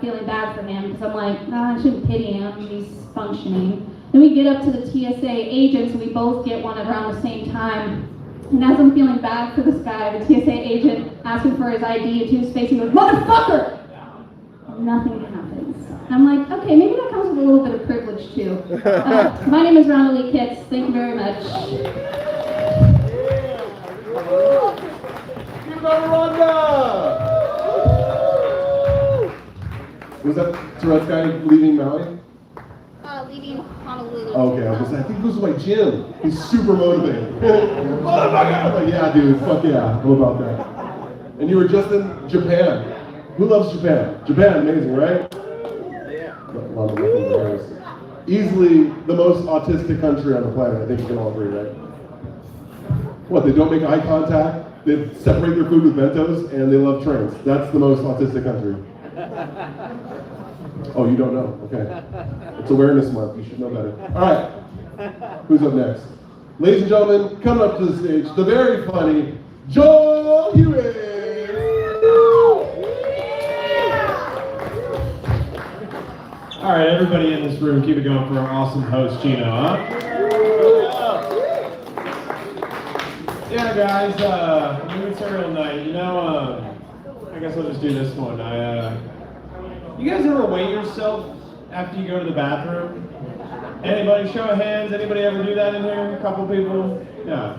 feeling bad for him, because I'm like, nah, I shouldn't pity him, he's functioning. Then we get up to the TSA agents, and we both get one around the same time. And as I'm feeling bad for this guy, the TSA agent asks him for his ID to his face, and he goes, motherfucker! And nothing happens. And I'm like, okay, maybe that comes with a little bit of privilege too. My name is Rhonda Lee Kitts. Thank you very much. Give it up, Rhonda! Was that Tourette's guy leaving Maui? Leaving Honolulu. Okay, I think this was my gym. He's super motivated. Motherfucker! Like, yeah, dude, fuck yeah. How about that? And you were just in Japan. Who loves Japan? Japan, amazing, right? Yeah. Easily the most autistic country on the planet. I think you can all agree, right? What, they don't make eye contact, they separate their food with bentos, and they love trains. That's the most autistic country. Oh, you don't know? Okay. It's Awareness Month. You should know better. All right. Who's up next? Ladies and gentlemen, coming up to the stage, the very funny Joel Hewitt. All right, everybody in this room, keep it going for our awesome host, Gino, huh? Yeah, guys, new material night. You know, I guess I'll just do this one. You guys ever weigh yourself after you go to the bathroom? Anybody, show of hands, anybody ever do that in here? A couple people? Yeah.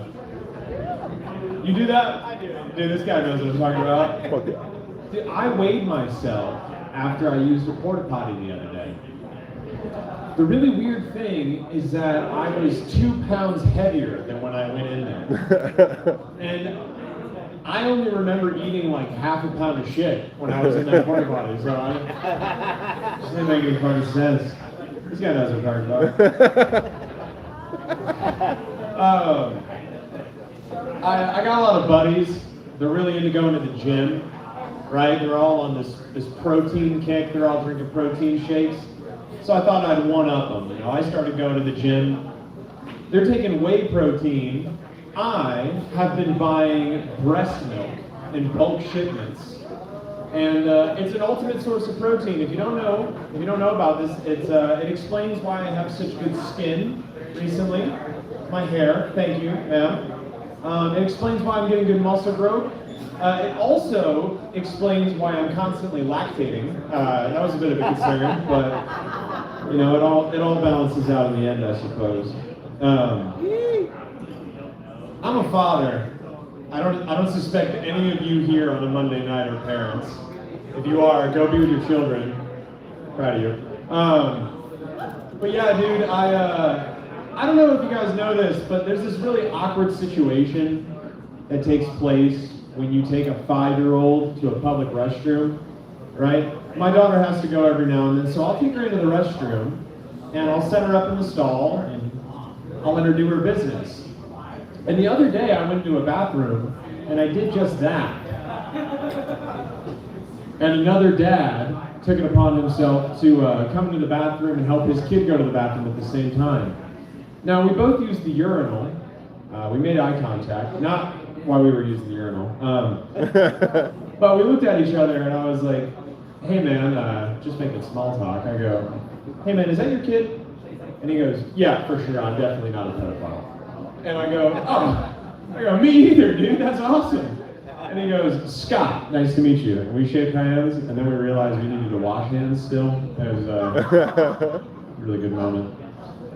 You do that? I do. Dude, this guy knows what I'm talking about. Fuck yeah. Dude, I weighed myself after I used a porta potty the other day. The really weird thing is that I was 2 pounds heavier than when I went in there. And I only remember eating like half a pound of shit when I was in that porta potty, so I just didn't make any fucking sense. This guy knows what I'm talking about. I got a lot of buddies. They're really into going to the gym, right? They're all on this protein kick. They're all drinking protein shakes. So I thought I'd one-up them. You know, I started going to the gym. They're taking whey protein. I have been buying breast milk in bulk shipments, and it's an ultimate source of protein. If you don't know about this, it explains why I have such good skin recently. My hair, thank you, ma'am. It explains why I'm getting good muscle growth. It also explains why I'm constantly lactating. That was a bit of a concern, but you know, it all balances out in the end, I suppose. I'm a father. I don't suspect any of you here on a Monday night are parents. If you are, go be with your children. Proud of you. But yeah, dude, I don't know if you guys know this, but there's this really awkward situation that takes place when you take a 5-year-old to a public restroom, right? My daughter has to go every now and then, so I'll take her into the restroom, and I'll set her up in the stall, and I'll let her do her business. And the other day, I went to a bathroom, and I did just that. And another dad took it upon himself to come into the bathroom and help his kid go to the bathroom at the same time. Now, we both used the urinal. We made eye contact, not while we were using the urinal. But we looked at each other, and I was like, hey, man, just making small talk. I go, hey, man, is that your kid? And he goes, yeah, for sure, I'm definitely not a pedophile. And I go, me either, dude, that's awesome. And he goes, Scott, nice to meet you. And we shake hands, and then we realized we needed to wash hands still. It was a really good moment.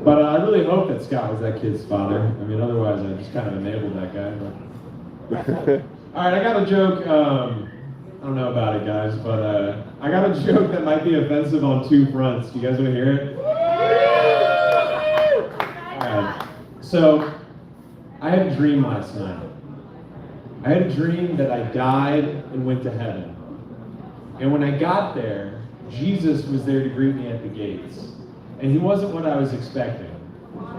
But I really hope that Scott was that kid's father. I mean, otherwise I just kind of enabled that guy. But... All right, I got a joke. I don't know about it, guys, but I got a joke that might be offensive on 2 fronts. Do you guys want to hear it? All right. So, I had a dream last night. I had a dream that I died and went to heaven. And when I got there, Jesus was there to greet me at the gates. And he wasn't what I was expecting.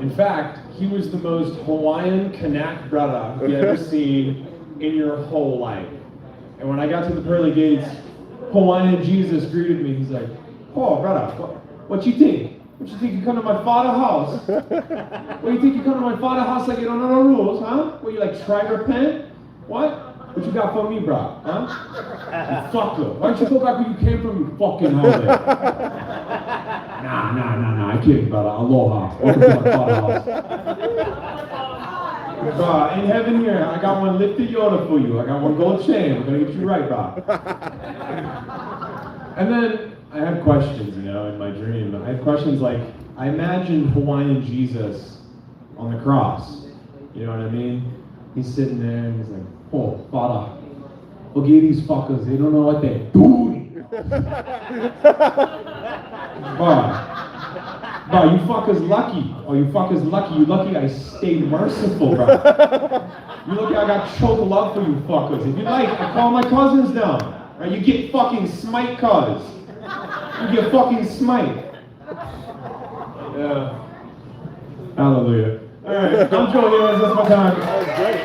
In fact, he was the most Hawaiian Kanak brother you ever seen in your whole life. And when I got to the pearly gates, Hawaiian Jesus greeted me. He's like, oh, brother, what you think? What you think you come to my father's house? What you think you come to my father's house like you don't know the rules, huh? What, you like try to repent? What? What you got for me, bro? Huh? You fucker. Why don't you go back where you came from, you fucking holiday? Nah, I can't, brother. Aloha. Welcome to my father's house. Bro, in heaven here, I got one lifted Yoda for you. I got one gold chain. I'm gonna get you right, bro. And then I had questions, you know, in my dream. I had questions like, I imagined Hawaiian Jesus on the cross. You know what I mean? He's sitting there and he's like, oh, Father, forgive these fuckers. They don't know what they're doing. Bro, you fuckers lucky. Oh, you fuckers lucky. You lucky I stayed merciful, bro. You lucky I got choke love for you fuckers. If you like, I call my cousins down. Right? You get fucking smite cuz. You get fucking smite. Yeah. Hallelujah. All right, I'm Joel Lewis. That's my time. That was great.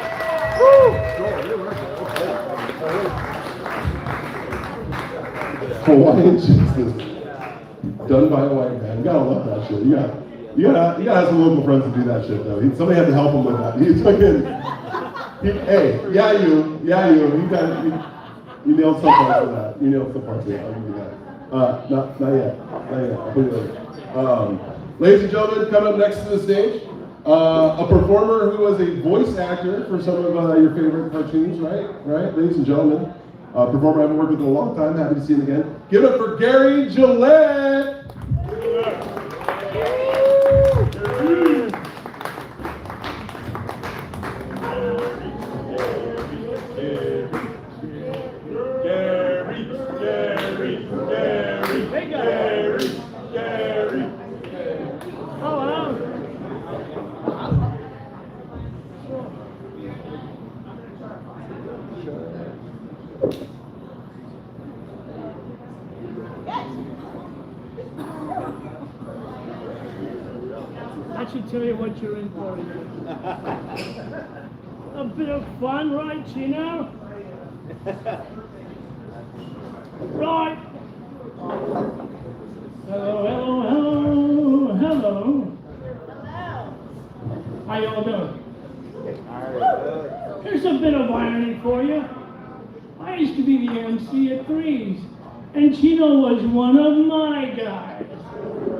Hawaiian Jesus, done by a white man. You gotta love that shit. You gotta have some local friends to do that shit though. Somebody had to help him with that. He took in. Hey, you nailed some parts of that. You nailed some parts of that. I'll give you that. Not yet. I'll put it later. Ladies and gentlemen, coming up next to the stage, a performer who was a voice actor for some of your favorite cartoons, right? Ladies and gentlemen, a performer I haven't worked with in a long time. Happy to see him again. Give it up for Gary Gillette. I should tell you what you're in for. A bit of fun, right, Chino? Right. Hello. How y'all doing? Here's a bit of irony for you. I used to be the MC at Threes, and Chino was one of my guys.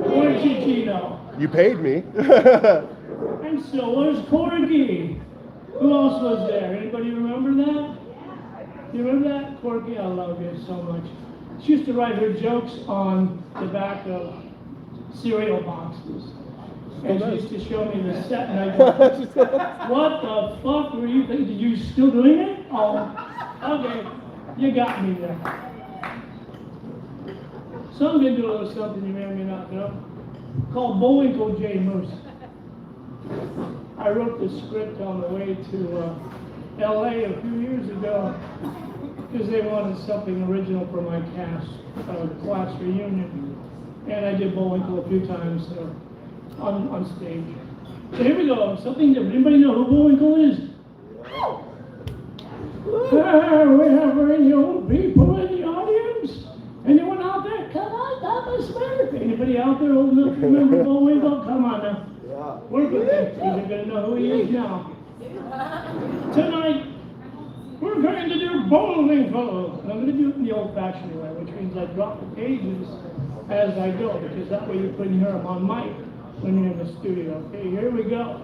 Weren't you, Chino? You paid me. And so was Corgi. Who else was there? Anybody remember that? You remember that? Corky, I love you so much. She used to write her jokes on the back of cereal boxes. And she used to show me the set, and I go, what the fuck were you thinking? Are you still doing it? Oh, okay. You got me there. So I'm going to do a little something you may or may not know, called Bullwinkle J. Moose. I wrote the script on the way to LA a few years ago because they wanted something original for my cast, class reunion. And I did Bullwinkle a few times on stage. So here we go, something different. Anybody know who Bullwinkle is? We have any old people in the audience? Anyone out there? Come on, Papa Smurf. Anybody out there old enough to remember Bullwinkle? Come on now. Work with him. You're going to know who he is now. Tonight, we're going to do Bullwinkle. And I'm going to do it in the old-fashioned way, which means I drop the pages as I go, because that way you couldn't hear them on mic when you're in the studio. Okay, here we go.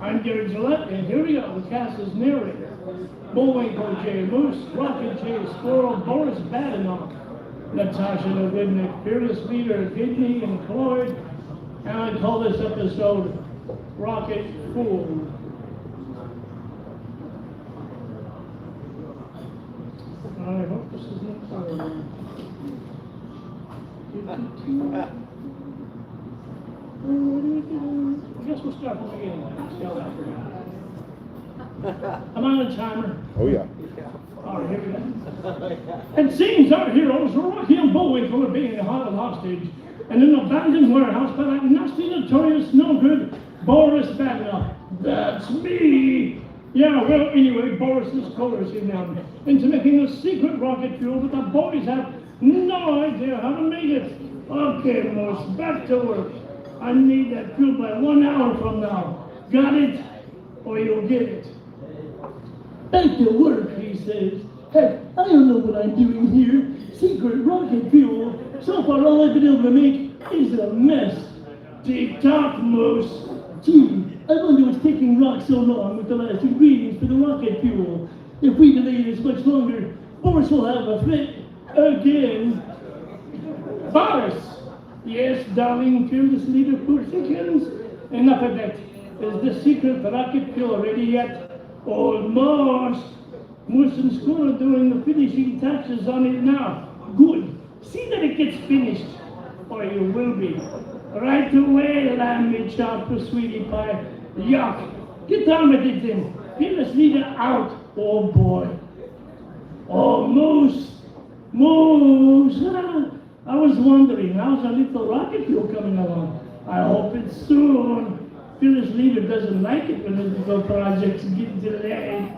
I'm Gary Gillette, and here we go. The cast is narrator. Bullwinkle J. Moose, Rocket J. Squirrel, Boris Badenoch, Natasha Novidnik, Fearless Leader, Kidney, and Cloyd. And I call this episode Rocket Fool. I hope this isn't clear. I guess we'll start from the beginning. See how that works. I'm on a timer. Oh, yeah. All right, here we go. It seems our heroes were Rocky and Bullwinkle are being held hostage in an abandoned warehouse by that nasty, notorious, no-good Boris Badenoch. That's me! Yeah, well, anyway, Boris is coercing them into making a secret rocket fuel, but the boys have no idea how to make it. Okay, Moose, back to work. I need that fuel by 1 hour from now. Got it? Or you'll get it. Back to work, he says. Heck, I don't know what I'm doing here. Secret rocket fuel. So far, all I've been able to make is a mess. Tick-tock, Moose. Gee, I wonder what's taking Rock so long with the last ingredients for the rocket fuel. If we delay this much longer, Boris will have a fit again. Boris! Yes, darling, fearless leader, Pursicans. Enough of that. Is the secret rocket fuel ready yet? Almost. Moose and Squirrel are doing the finishing touches on it now. Good. See that it gets finished, or you will be. Right away, lamb meat chop for sweetie pie. Yuck. Get on with it then. Fearless leader out. Oh boy. Oh, Moose. Moose. I was wondering, how's our little rocket fuel coming along? I hope it's soon. Fearless leader doesn't like it when his little projects get delayed.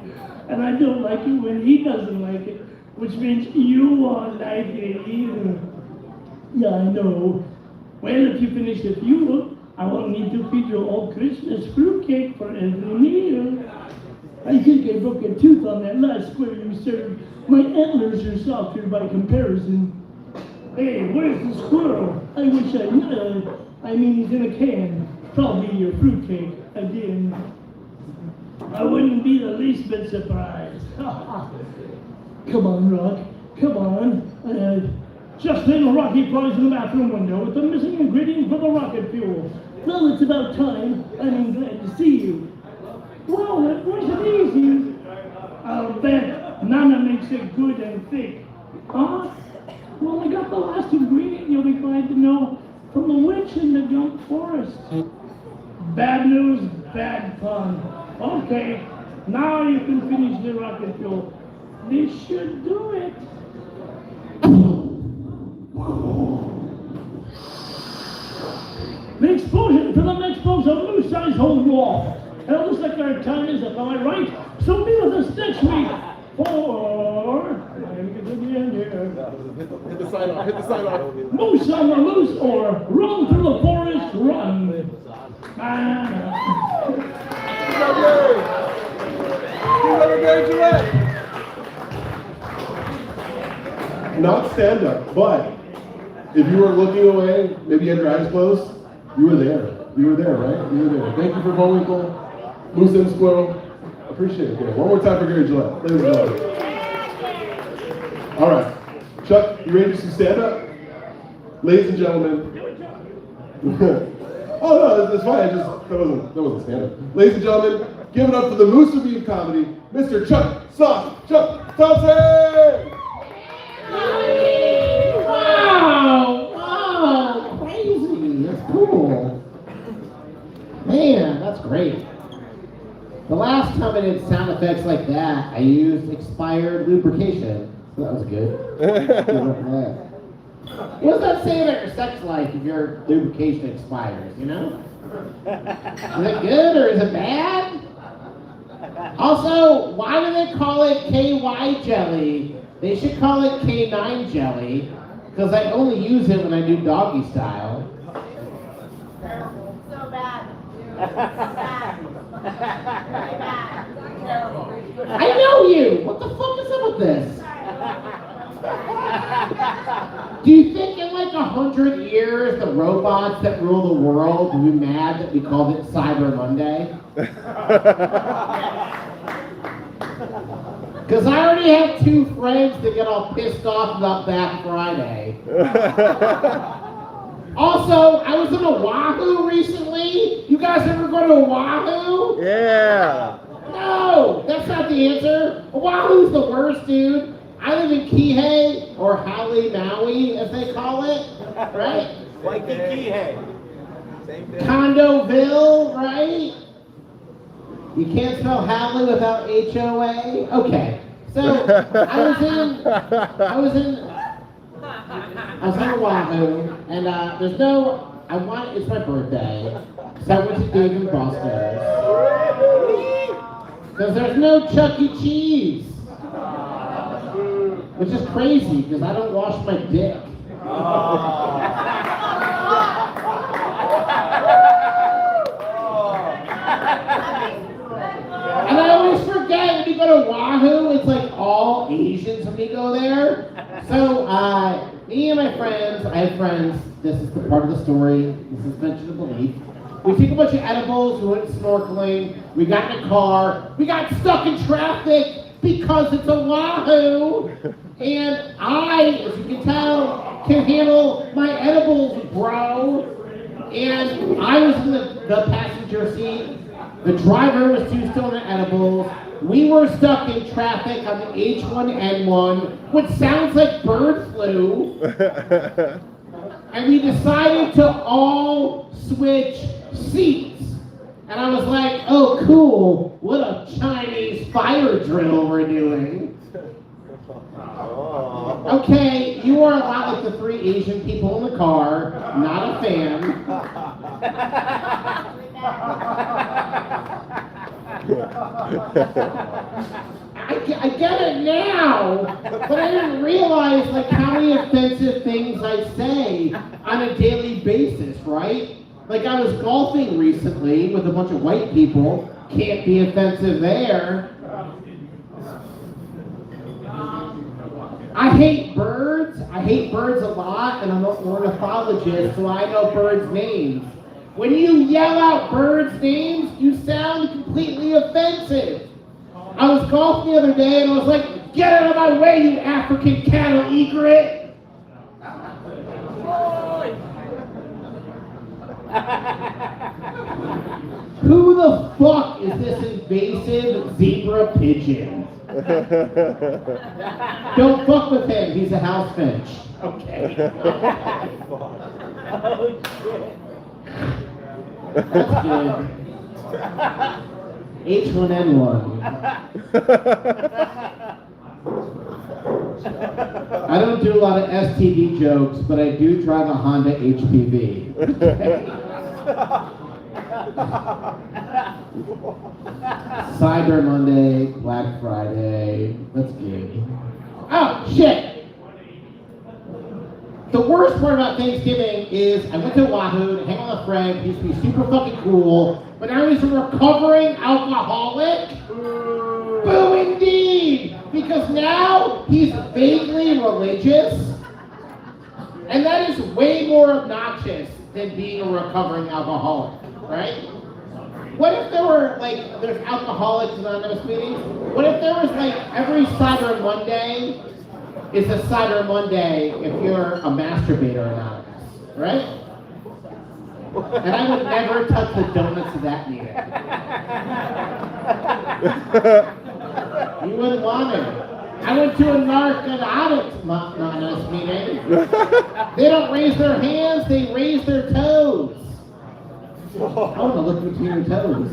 And I don't like it when he doesn't like it, which means you won't like it either. Yeah, I know. Well, if you finish the fuel, I won't need to feed you all Christmas fruitcake for every meal. I think I broke a tooth on that last square you served. My antlers are softer by comparison. Hey, where's the squirrel? I wish I knew. I mean, he's in a can. Probably your fruitcake again. I wouldn't be the least bit surprised. Come on, Rock. Come on. Just then, Rocky flies in the bathroom window with the missing ingredient for the rocket fuel. Well, it's about time. I'm glad to see you. Well, that wasn't easy. I'll bet Nana makes it good and thick. Huh? Well, I got the last ingredient you'll be glad to know from the witch in the gum forest. Bad news, bad pun. Okay, now you can finish the rocket fuel. This should do it. The explosion for the next blows a moose-sized hole wall. It looks like our time is up, am I right? So be with us next week for... Get to the end here. Hit the sign off. Hit the sign off. Moose on the loose or run through the forest, run. Not stand up, but if you were looking away, maybe you had your eyes closed, you were there. You were there, right? You were there. Thank you for Bullwinkle, Moose and Squirrel. Appreciate it, Gary. One more time for Gary Gillette. Ladies and gentlemen. All right. Chuck, you ready to do stand up? Ladies and gentlemen. Oh no, it's fine. That wasn't stand up. Ladies and gentlemen, give it up for the Moose of Beef comedy, Mr. Chuck Thompson! Wow, crazy. That's cool. Man, that's great. The last time I did sound effects like that, I used expired lubrication. So that was good. What does that say about your sex life if your lubrication expires, you know? Is it good or is it bad? Also, why do they call it KY jelly? They should call it K9 jelly, because I only use it when I do doggy style. So bad. I know you! What the fuck is up with this? Do you think in like 100 years the robots that rule the world will be mad that we called it Cyber Monday? Because I already have 2 friends that get all pissed off about Black Friday. Also, I was in Oahu recently. You guys ever go to Oahu? Yeah. No, that's not the answer. Oahu's the worst, dude. I live in Kihei, or Hawaii Maui, as they call it, right? Waikiki. Condoville, right? You can't spell Halle without H-O-A? Okay. So, I was in Oahu, and it's my birthday, so I went to Dave & Buster's. Because there's no Chuck E. Cheese. Which is crazy, because I don't wash my dick. And I always forget, when you go to Oahu, it's like all Asians when we go there. So, me and my friends, I have friends, this is the part of the story, this is mentioned in the belief. We took a bunch of edibles, we went snorkeling, we got in a car, we got stuck in traffic because it's Oahu, and I, as you can tell, can handle my edibles, bro. And I was in the passenger seat, the driver was too still in the edibles, we were stuck in traffic on the H1N1, which sounds like bird flu, and we decided to all switch seats. And I was like, oh cool, what a Chinese fire drill we're doing. Okay, you are a lot like the 3 Asian people in the car, not a fan. I get it now, but I didn't realize like how many offensive things I say on a daily basis, right? Like I was golfing recently with a bunch of white people, can't be offensive there. I hate birds a lot, and I'm an ornithologist, so I know birds' names. When you yell out birds' names, you sound completely offensive. I was golfing the other day, and I was like, get out of my way, you African cattle egret! Who the fuck is this invasive zebra pigeon? Don't fuck with him, he's a house finch. Okay. Oh, shit. That's good. H1N1. I don't do a lot of STD jokes, but I do drive a Honda HPV. Cyber Monday, Black Friday, that's good. Oh, shit! The worst part about Thanksgiving is I went to Oahu to hang out with a friend, he used to be super fucking cool, but now he's a recovering alcoholic. Boo indeed! Because now he's vaguely religious, and that is way more obnoxious than being a recovering alcoholic, right? What if there were, like, there's Alcoholics Anonymous meetings? What if there was, like, every Cyber Monday is a Cyber Monday if you're a masturbator anonymous, right? And I would never touch the donuts of that meeting. You wouldn't want it. I went to a narcotics anonymous meeting. They don't raise their hands, they raise their toes. I want to look between your toes.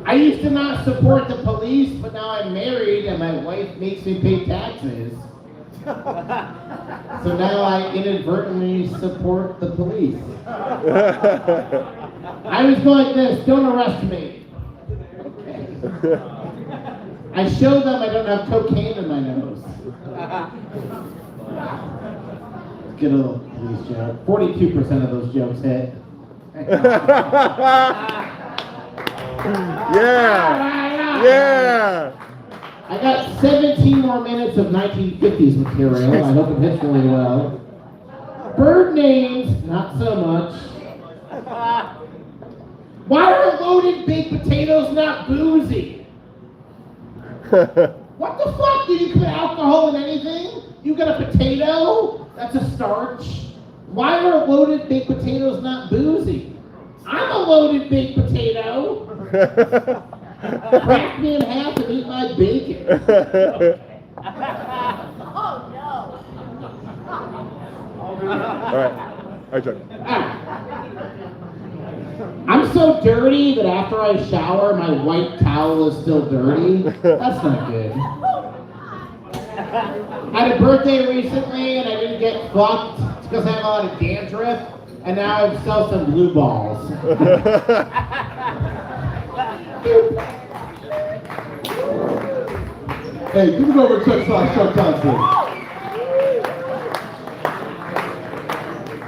I used to not support the police, but now I'm married and my wife makes me pay taxes. So now I inadvertently support the police. I was going like this, don't arrest me. Okay. I show them I don't have cocaine in my nose. Get a little police joke. 42% of those jokes hit. Yeah. I got 17 more minutes of 1950s material. I hope it hits really well. Bird names, not so much. Why are loaded baked potatoes not boozy? What the fuck? Did you put alcohol in anything? You got a potato? That's a starch. Why are loaded baked potatoes not boozy? I'm a loaded baked potato. Crack me in half and eat my bacon. Oh no. All right, Chuck. I'm so dirty that after I shower, my white towel is still dirty. That's not good. I had a birthday recently and I didn't get fucked because I have a lot of dandruff, and now I sell some blue balls. Hey, give it over to Chuck Thompson.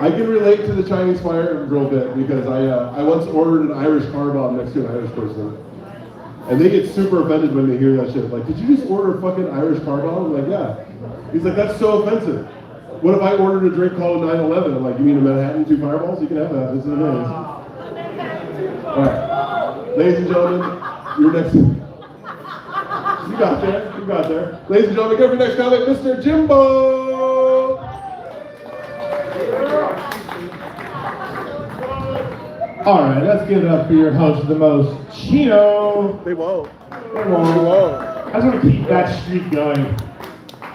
I can relate to the Chinese fire a little bit because I once ordered an Irish car bomb next to an Irish person. And they get super offended when they hear that shit. Like, did you just order a fucking Irish car bomb? I'm like, yeah. He's like, that's so offensive. What if I ordered a drink called 9/11? I'm like, you mean a Manhattan 2 fireballs? You can have that. This is amazing. All right. Ladies and gentlemen, your next... You got there. Ladies and gentlemen, give your next comic, Mr. Jimbo! All right, let's give it up for your host of the most, Chino. They won't. I just want to keep that streak going.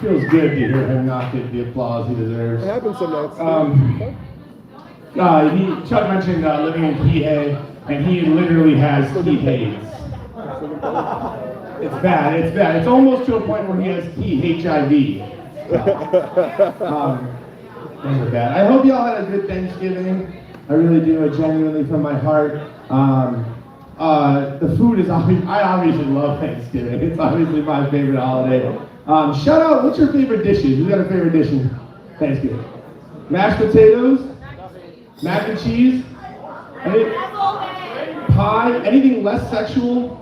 Feels good to hear him not get the applause he deserves. It happens some nights. Chuck mentioned living in Kihei, and he literally has Kihei's. It's bad. It's almost to a point where he has HIV. Those are bad. I hope y'all had a good Thanksgiving. I really do, genuinely from my heart. The food is I obviously love Thanksgiving. It's obviously my favorite holiday. Shout out, what's your favorite dishes? Who's got a favorite dish in Thanksgiving? Mashed potatoes? Mac and cheese? Pie? Anything less sexual?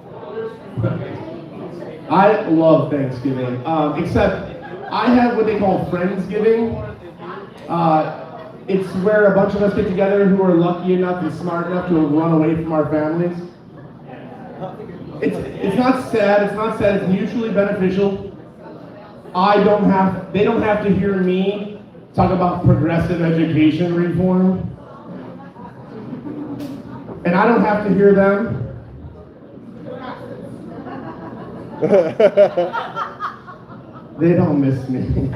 I love Thanksgiving, except I have what they call Friendsgiving. It's where a bunch of us get together who are lucky enough and smart enough to run away from our families. It's not sad, it's mutually beneficial. They don't have to hear me talk about progressive education reform. And I don't have to hear them. They don't miss me.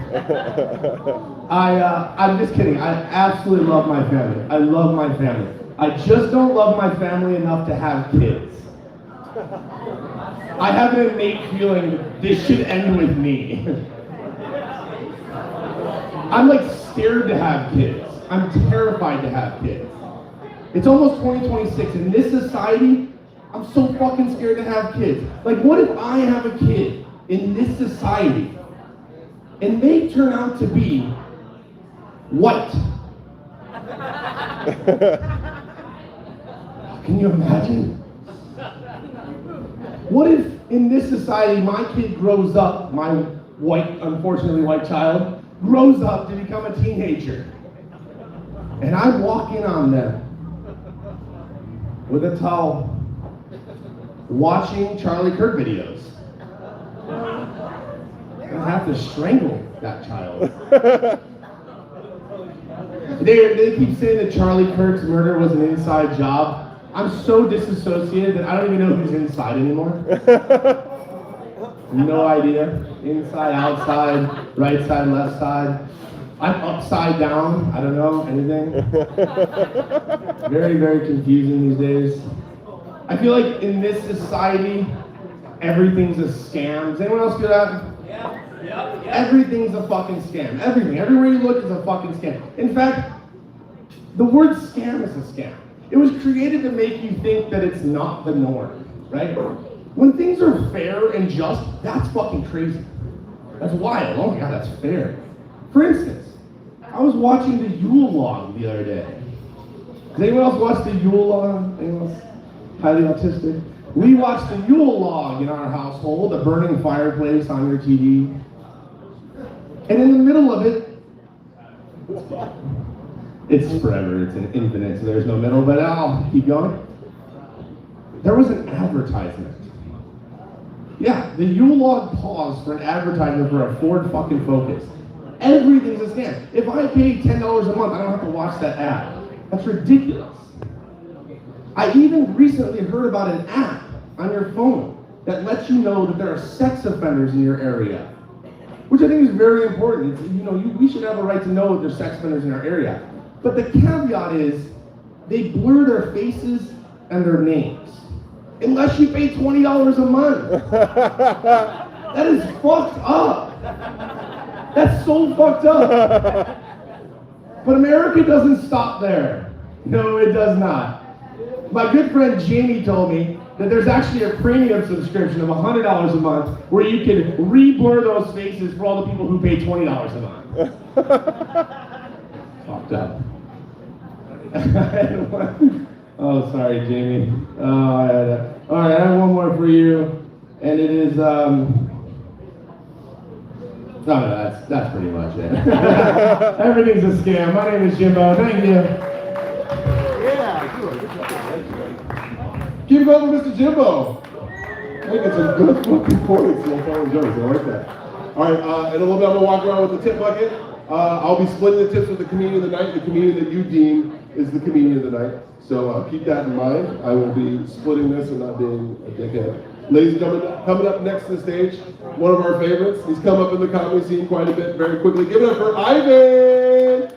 I'm just kidding. I absolutely love my family. I love my family. I just don't love my family enough to have kids. I have an innate feeling that this should end with me. I'm like scared to have kids. I'm terrified to have kids. It's almost 2026. In this society, I'm so fucking scared to have kids. Like, what if I have a kid in this society and they turn out to be white? Can you imagine? What if in this society my kid grows up, my unfortunately white child, grows up to become a teenager, and I walk in on them with a towel, watching Charlie Kirk videos. I have to strangle that child. They keep saying that Charlie Kirk's murder was an inside job. I'm so disassociated that I don't even know who's inside anymore. No idea. Inside, outside, right side, left side. I'm upside down. I don't know anything. Very, very confusing these days. I feel like in this society, everything's a scam. Does anyone else feel that? Yeah. Everything's a fucking scam. Everything. Everywhere you look is a fucking scam. In fact, the word scam is a scam. It was created to make you think that it's not the norm, right? When things are fair and just, that's fucking crazy. That's wild. Oh my God, that's fair. For instance, I was watching the Yule log the other day. Does anyone else watch the Yule log? Anyone else? Highly autistic? We watched the Yule log in our household, a burning fireplace on your TV. And in the middle of it, it's forever, it's an infinite, so there's no middle, but I'll keep going. There was an advertisement. Yeah, the Yule log paused for an advertisement for a Ford fucking Focus. Everything's a scam. If I pay $10 a month, I don't have to watch that ad. That's ridiculous. I even recently heard about an app on your phone that lets you know that there are sex offenders in your area, which I think is very important. We should have a right to know that there's sex offenders in our area. But the caveat is, they blur their faces and their names, unless you pay $20 a month. That is fucked up. That's so fucked up. But America doesn't stop there. No, it does not. My good friend Jamie told me that there's actually a premium subscription of $100 a month where you can re-blur those faces for all the people who pay $20 a month. Fucked up. Oh, sorry, Jamie. All right, I have one more for you, and it is no, that's pretty much it. Everything's a scam. My name is Jimbo. Thank you. Keep it up with Mr. Jimbo. I think it's a good fucking points. You'll find jokes. I like that. All right, in a little bit, I'm gonna walk around with the tip bucket. I'll be splitting the tips with the comedian of the night. The comedian that you deem is the comedian of the night. So keep that in mind. I will be splitting this and not being a dickhead. Ladies and gentlemen, coming up next to the stage, one of our favorites. He's come up in the comedy scene quite a bit very quickly. Give it up for Ivan!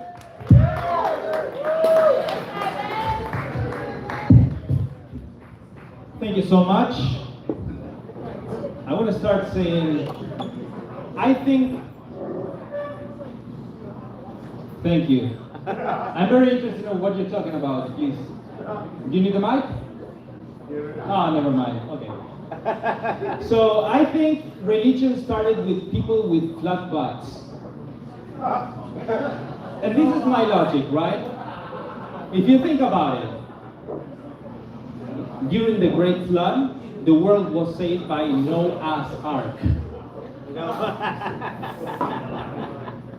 Thank you so much. I want to start saying, thank you. I'm very interested in what you're talking about, please. Do you need the mic? Oh, never mind, okay. So I think religion started with people with flat butts. And this is my logic, right? If you think about it, during the Great Flood, the world was saved by Noah's Ark.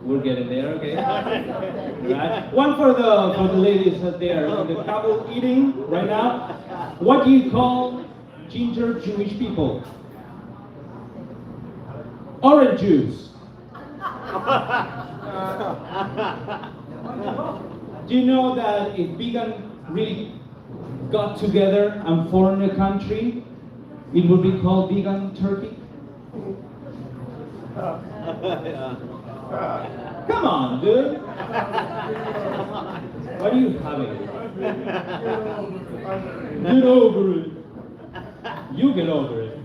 We're getting there, okay? Right. One for the ladies out there in the couple eating right now. What do you call ginger Jewish people? Orange juice. Do you know that if vegan really got together and formed a country, it would be called vegan Turkey? Come on, dude. What are you having? Get over it. You get over it.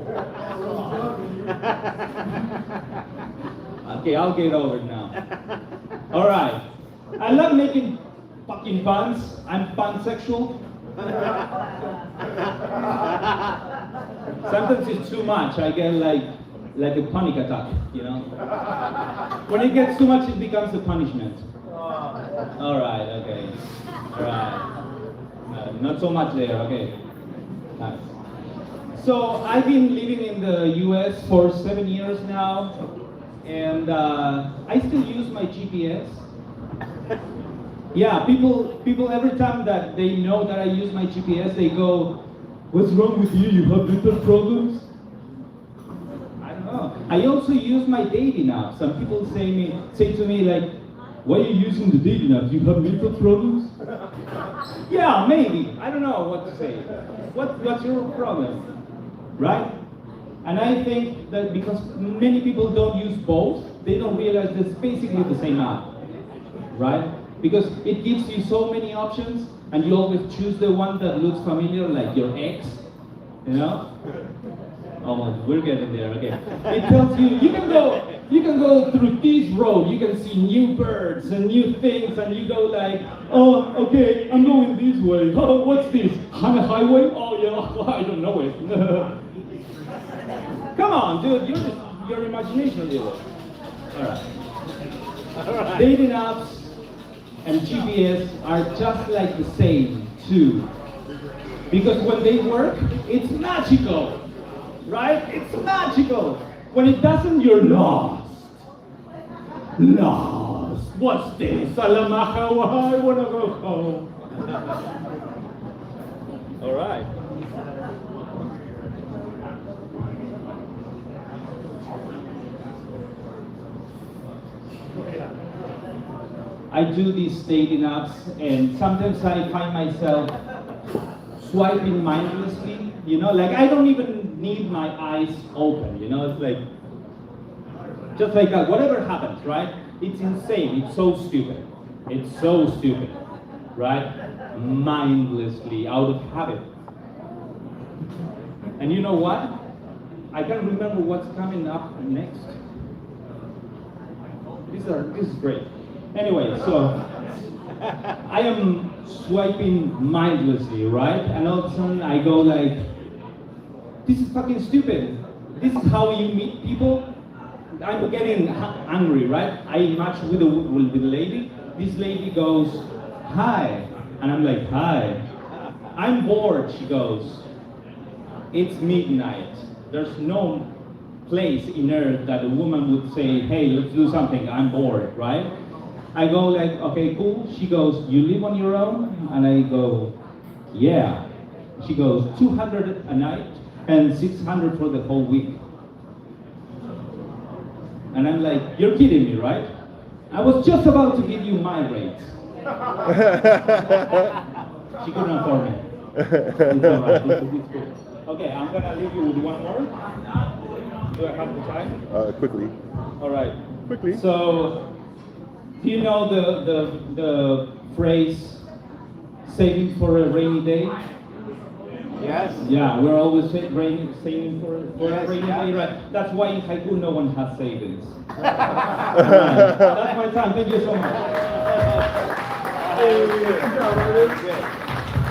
Okay, I'll get over it now. All right. I love making fucking puns. I'm pansexual. Sometimes it's too much. I get like a panic attack, you know? When it gets too much, it becomes a punishment. All right, okay. All right. Not so much there, okay. Nice. So I've been living in the US for 7 years now, and I still use my GPS. Yeah, people every time that they know that I use my GPS, they go, "What's wrong with you? You have mental problems?" I don't know. I also use my dating app. Some people say to me like, "Why are you using the dating app? You have mental problems?" Yeah, maybe. I don't know what to say. What's your problem, right? And I think that because many people don't use both, they don't realize that it's basically the same app, right? Because it gives you so many options, and you always choose the one that looks familiar, like your ex, you know? Oh, we're getting there. Okay. It tells you you can go through this road. You can see new birds and new things, and you go like, oh, okay, I'm going this way. Oh, what's this? Hana Highway? Oh yeah, I don't know it. Come on, dude. Your imagination is little. All right. Dating apps and GPS are just like the same too, because when they work, it's magical. Right? It's magical. When it doesn't, you're lost. Lost. What's this? Alamaha, I wanna go home. All right. I do these dating apps, and sometimes I find myself swiping mindlessly. You know, like I don't even need my eyes open. You know, it's like just like that. Whatever happens, right? It's insane. It's so stupid. It's so stupid, right? Mindlessly, out of habit. And you know what? I can't remember what's coming up next. This is great. Anyway, so I am swiping mindlessly, right? And all of a sudden I go like, this is fucking stupid. This is how you meet people? I'm getting angry, right? I match with a lady. This lady goes, hi. And I'm like, hi. I'm bored, she goes. It's midnight. There's no place in earth that a woman would say, hey, let's do something, I'm bored, right? I go like, okay, cool. She goes, you live on your own? And I go, yeah. She goes, 200 a night and 600 for the whole week. And I'm like, you're kidding me, right? I was just about to give you my rates. She couldn't afford me. It's all right. It's cool. Okay, I'm gonna leave you with one more. Do I have the time? Quickly. All right. Quickly. So, do you know the phrase "saving for a rainy day"? Yes. Yeah, we're always saving for a rainy day, right? That's why in haiku no one has savings. Right. That's my time. Thank you so much.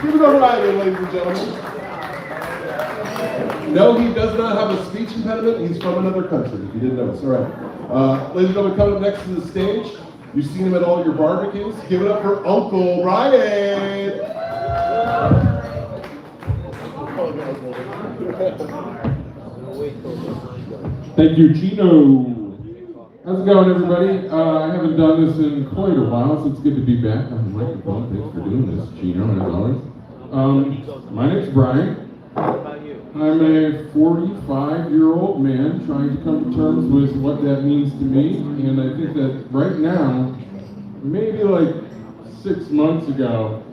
Give it a ride, ladies and gentlemen. No, he does not have a speech impediment. He's from another country, if you didn't notice. All right. Ladies and gentlemen, coming up next to the stage. You've seen him at all your barbecues. Give it up for Uncle Ryan. Thank you, Chino. How's it going, everybody? I haven't done this in quite a while, so it's good to be back on the microphone. Thanks for doing this, Chino, as always. My name's Brian. I'm a 45-year-old man trying to come to terms with what that means to me, and I think that right now, maybe like 6 months ago,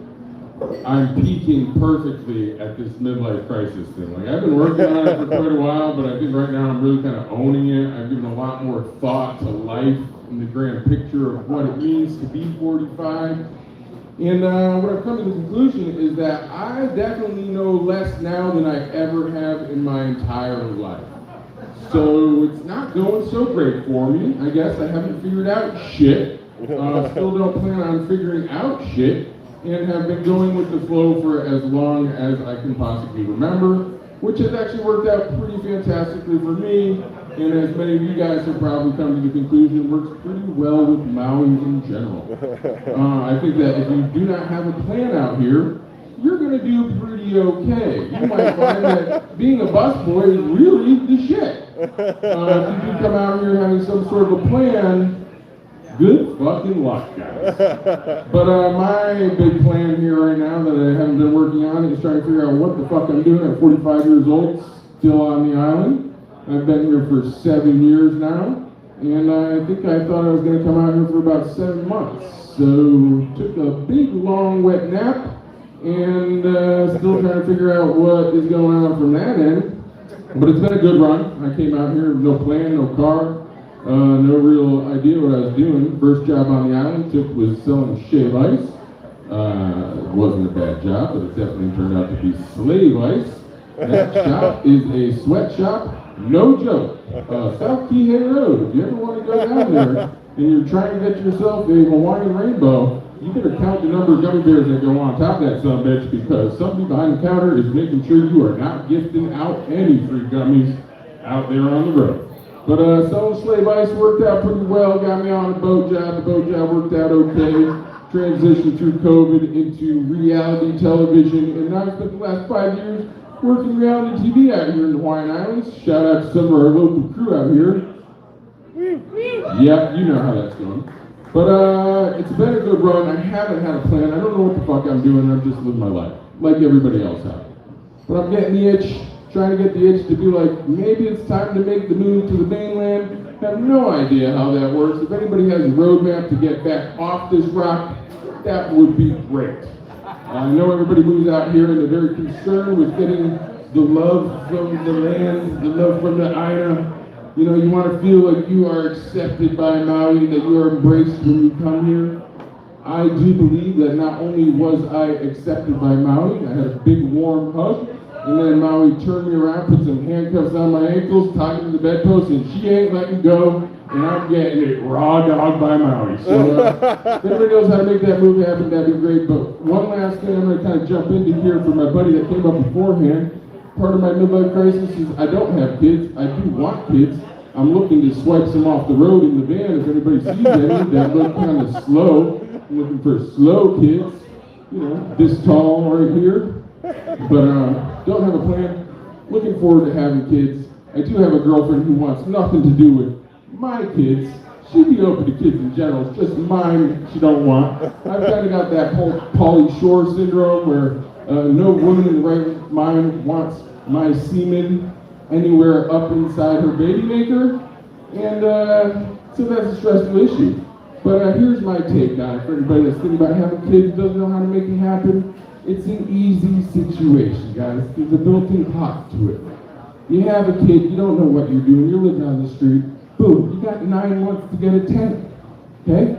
I'm peaking perfectly at this midlife crisis thing. Like, I've been working on it for quite a while, but I think right now I'm really kind of owning it. I've given a lot more thought to life in the grand picture of what it means to be 45. And what I've come to the conclusion is that I definitely know less now than I ever have in my entire life. So it's not going so great for me. I guess I haven't figured out shit. Still don't plan on figuring out shit. And have been going with the flow for as long as I can possibly remember, which has actually worked out pretty fantastically for me. And as many of you guys have probably come to the conclusion, works pretty well with Maui in general. I think that if you do not have a plan out here, you're going to do pretty okay. You might find that being a busboy is really the shit. If you do come out here having some sort of a plan, Good fucking luck, guys. But my big plan here right now that I haven't been working on is trying to figure out what the fuck I'm doing at 45 years old, still on the island. I've been here for 7 years now, and I think I thought I was going to come out here for about 7 months. So took a big long wet nap, and still trying to figure out what is going on from that end. But it's been a good run. I came out here with no plan, no car. No real idea what I was doing. First job on the island was selling shave ice. It wasn't a bad job, but it definitely turned out to be slave ice. That shop is a sweatshop, no joke. South Key Hay Road. If you ever want to go down there and you're trying to get yourself a Hawaiian Rainbow, you better count the number of gummy bears that go on top of that son of a bitch, because somebody behind the counter is making sure you are not gifting out any free gummies out there on the road. But selling slave ice worked out pretty well, got me on a boat job. The boat job worked out okay. Transitioned through COVID into reality television, and now I spent the last 5 years working reality TV out here in the Hawaiian Islands. Shout out to some of our local crew out here. Yeah, you know how that's going. But it's been a good run. I haven't had a plan. I don't know what the fuck I'm doing. I'm just living my life, like everybody else out. But I'm getting the itch. Trying to get the itch to be like, maybe it's time to make the move to the mainland. Have no idea how that works. If anybody has a roadmap to get back off this rock, that would be great. I know everybody moves out here and they're very concerned with getting the love from the land, the love from the Aina. You know, you want to feel like you are accepted by Maui, that you are embraced when you come here. I do believe that not only was I accepted by Maui, I had a big warm hug. And then Maui turned me around, put some handcuffs on my ankles, tied me to the bedpost, and she ain't letting go, and I'm getting it raw dog by Maui. So if anybody knows how to make that move happen, that'd be great. But one last thing I'm going to kind of jump into here for my buddy that came up beforehand. Part of my midlife crisis is I don't have kids. I do want kids. I'm looking to swipe some off the road in the van if anybody sees any that look kind of slow. I'm looking for slow kids, you know, this tall right here. But don't have a plan. Looking forward to having kids. I do have a girlfriend who wants nothing to do with my kids. She'd be open to kids in general. It's just mine she don't want. I've kind of got that whole Pauly Shore syndrome where no woman in the right mind wants my semen anywhere up inside her baby maker. And so that's a stressful issue. But here's my take on it for anybody that's thinking about having kids, doesn't know how to make it happen. It's an easy situation, guys. There's a built-in clock to it. You have a kid, you don't know what you're doing, you're living on the street, boom, you got 9 months to get a tent, okay?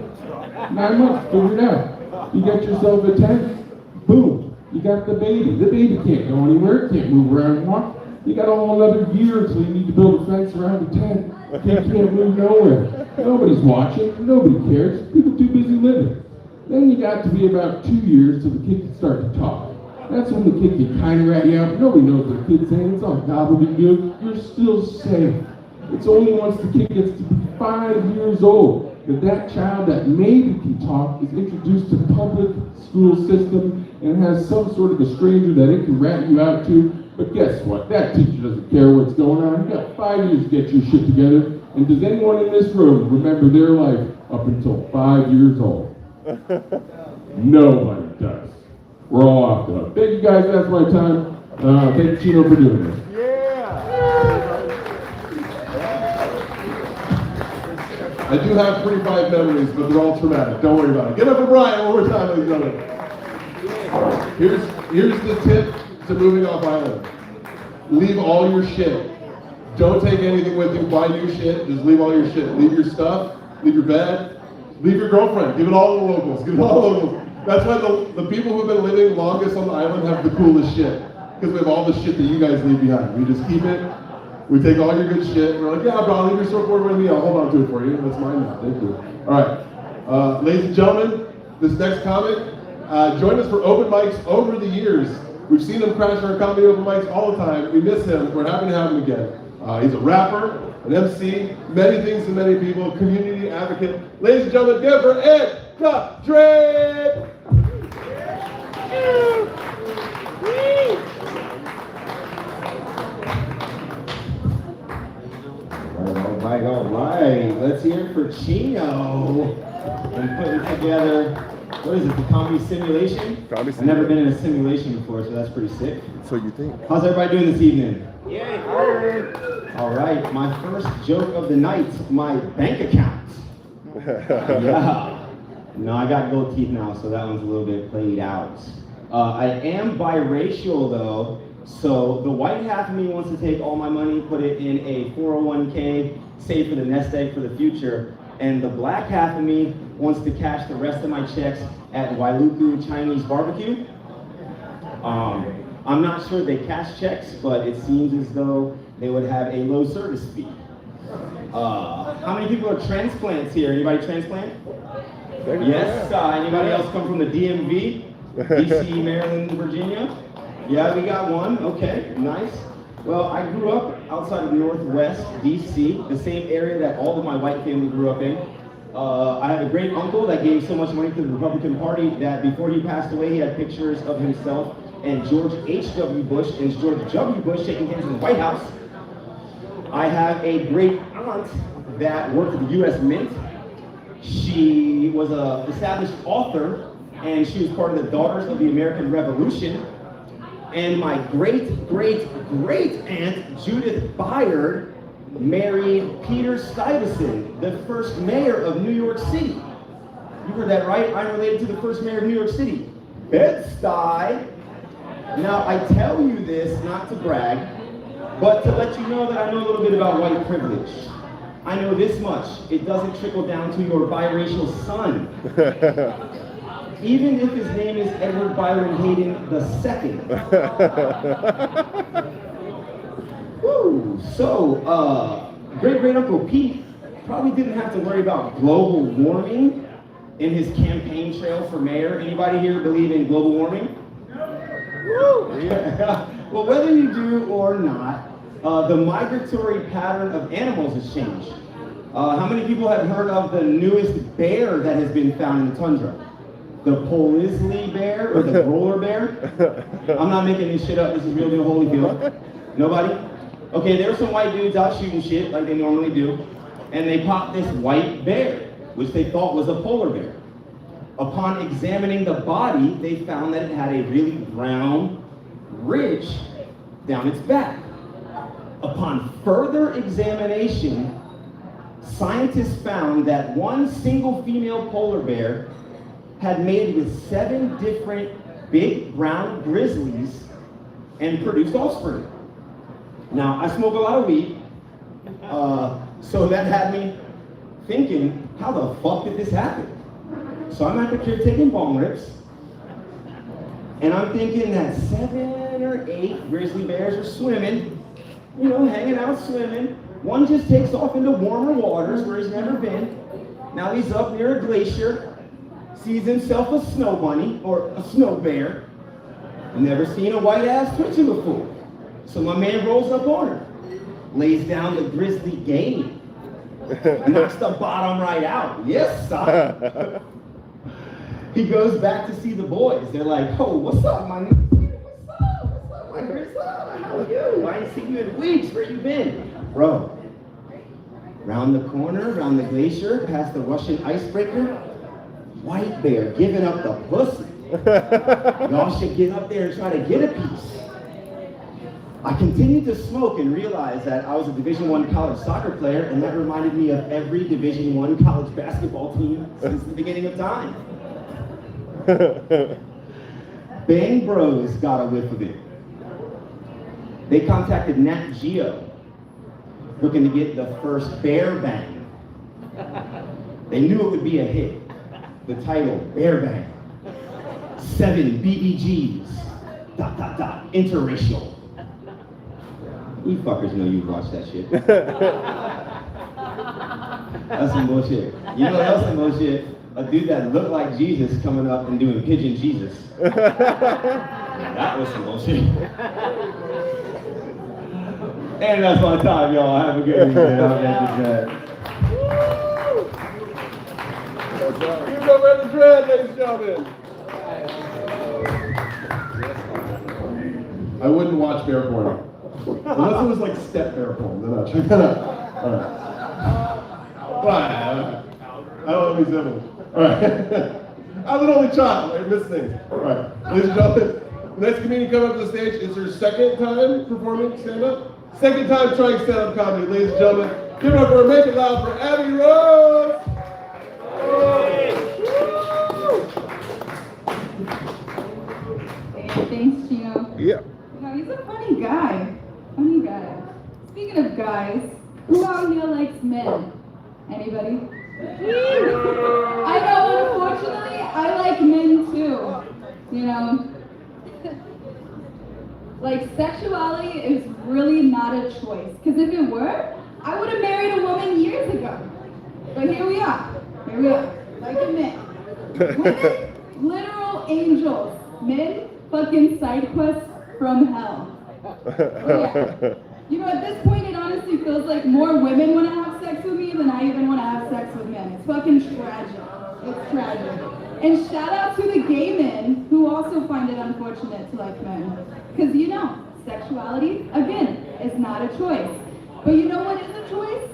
9 months, figure it out. You get yourself a tent, boom, you got the baby. The baby can't go anywhere, can't move around and walk. You got a whole other year until you need to build a fence around the tent. Kid can't move nowhere. Nobody's watching, nobody cares, people too busy living. Then you got to be about 2 years till the kid can start to talk. That's when the kid can kind of rat you out. Nobody knows what the kid's saying. It's all gobbledygook. You're still safe. It's only once the kid gets to be 5 years old that child that maybe can talk is introduced to public school system and has some sort of a stranger that it can rat you out to. But guess what? That teacher doesn't care what's going on. You got 5 years to get your shit together. And does anyone in this room remember their life up until 5 years old? Nobody does. We're all off the hook. Thank you guys, that's my time. Thank you, Chino, for doing this. I do have 45 memories, but they're all traumatic. Don't worry about it. Get up for Brian one more time, ladies and gentlemen. Here's the tip to moving off island. Leave all your shit. Don't take anything with you. Buy new shit. Just leave all your shit. Leave your stuff. Leave your bed. Leave your girlfriend. Give it all to the locals. Give it all to the locals. That's why the people who've been living longest on the island have the coolest shit. Because we have all the shit that you guys leave behind. We just keep it. We take all your good shit. And we're like, yeah, bro, I'll leave your surfboard with me. I'll hold on to it for you. That's mine now. Thank you. All right. Ladies and gentlemen, this next comic, join us for open mics over the years. We've seen him crash our comedy open mics all the time. We miss him. We're happy to have him again. He's a rapper, an MC, many things to many people, community advocate. Ladies and gentlemen, give it for Ed the Drake! All right, let's hear it for Chino. and putting together, what is it, the comedy simulation? I've never been in a simulation before, so that's pretty sick. So you think? How's everybody doing this evening? Yay! All right, my first joke of the night, my bank account. Yeah. No, I got gold teeth now, so that one's a little bit played out. I am biracial though, so the white half of me wants to take all my money, put it in a 401k, save for the nest egg for the future, and the black half of me wants to cash the rest of my checks at Wailuku Chinese barbecue. I'm not sure they cash checks, but it seems as though they would have a low service fee. How many people are transplants here? Anybody transplant? Yes. Anybody else come from the DMV? DC, Maryland, Virginia? Yeah, we got one. Okay, nice. Well, I grew up outside of Northwest DC, the same area that all of my white family grew up in. I have a great uncle that gave so much money to the Republican Party that before he passed away, he had pictures of himself and George H.W. Bush and George W. Bush shaking hands in the White House. I have a great aunt that worked at the U.S. Mint. She was an established author, and she was part of the Daughters of the American Revolution. And my great-great-great-aunt, Judith Byard, married Peter Stuyvesant, the first mayor of New York City. You heard that right? I'm related to the first mayor of New York City, Bed-Stuy. Now, I tell you this not to brag, but to let you know that I know a little bit about white privilege. I know this much: it doesn't trickle down to your biracial son. Even if his name is Edward Byron Hayden II. Woo! So, great-great-uncle Pete probably didn't have to worry about global warming in his campaign trail for mayor. Anybody here believe in global warming? Woo! Yeah. Well, whether you do or not, the migratory pattern of animals has changed. How many people have heard of the newest bear that has been found in the tundra? The Polisley bear or the roller bear? I'm not making this shit up. This is real deal Holyfield. Nobody? Okay, there were some white dudes out shooting shit like they normally do, and they popped this white bear, which they thought was a polar bear. Upon examining the body, they found that it had a really brown ridge down its back. Upon further examination, scientists found that one single female polar bear had mated with 7 different big brown grizzlies and produced offspring. Now, I smoke a lot of weed, so that had me thinking, how the fuck did this happen? So I'm out here taking bong rips, and I'm thinking that 7 or 8 grizzly bears are swimming, you know, hanging out swimming. One just takes off into warmer waters where he's never been. Now he's up near a glacier, sees himself a snow bunny or a snow bear. Never seen a white ass twitching before. So my man rolls up on her, lays down the grizzly game, knocks the bottom right out. Yes, son. He goes back to see the boys. They're like, oh, what's up, my nigga? What's up, my grizzly? How are you? I ain't seen you in weeks. Where you been? Bro, round the corner, round the glacier, past the Russian icebreaker, white bear giving up the pussy. Y'all should get up there and try to get a piece. I continued to smoke and realized that I was a Division I college soccer player, and that reminded me of every Division I college basketball team since the beginning of time. Bang Bros got a whiff of it. They contacted Nat Geo, looking to get the first bear bang. They knew it would be a hit. The title, Bear Bang. 7 BEGs, ... interracial. You fuckers know you watched that shit. That's some bullshit. You know what else some bullshit? A dude that looked like Jesus coming up and doing Pigeon Jesus. That was some bullshit. And that's my time, y'all. Have a good weekend. Give it up at the dread, ladies and gentlemen. I wouldn't watch bear porn. Unless it was like step bear porn, then I'll check that out. Alright. I don't know these All right. I'm an only child, I miss things. All right, ladies and gentlemen, the next comedian coming up to the stage is her second time performing stand-up. Second time trying stand-up comedy, ladies and gentlemen. Give it up for Make It Loud for Abby Rose. Hey, thanks, Chino. Yeah. No, he's a funny guy. Funny guy. Speaking of guys, who out here likes men? Anybody? I know, unfortunately, I like men too. You know? Like, sexuality is really not a choice. Because if it were, I would have married a woman years ago. But here we are. Here we are. Like a man. Women, literal angels. Men, fucking side quests from hell. Oh, yeah. You know, at this point, it honestly feels like more women want to have sex with me than I even want to have sex with men. It's fucking tragic. It's tragic. And shout out to the gay men who also find it unfortunate to like men. Because you know, sexuality, again, is not a choice. But you know what is a choice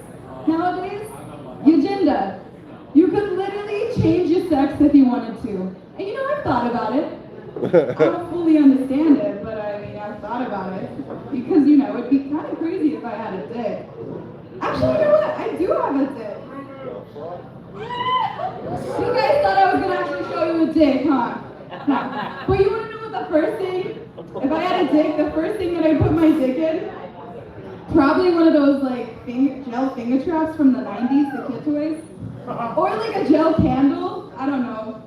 nowadays? Your gender. You could literally change your sex if you wanted to. And you know, I've thought about it. I don't fully understand it, but I mean, I've thought about it. Because, you know, it'd be kind of crazy if I had a dick. Actually, you know what? I do have a dick. You guys thought I was going to actually show you a dick, huh? But you want to know what the first thing, if I had a dick, the first thing that I put my dick in? Probably one of those, like, gel finger traps from the 90s, the kid toys. Or like a gel candle. I don't know.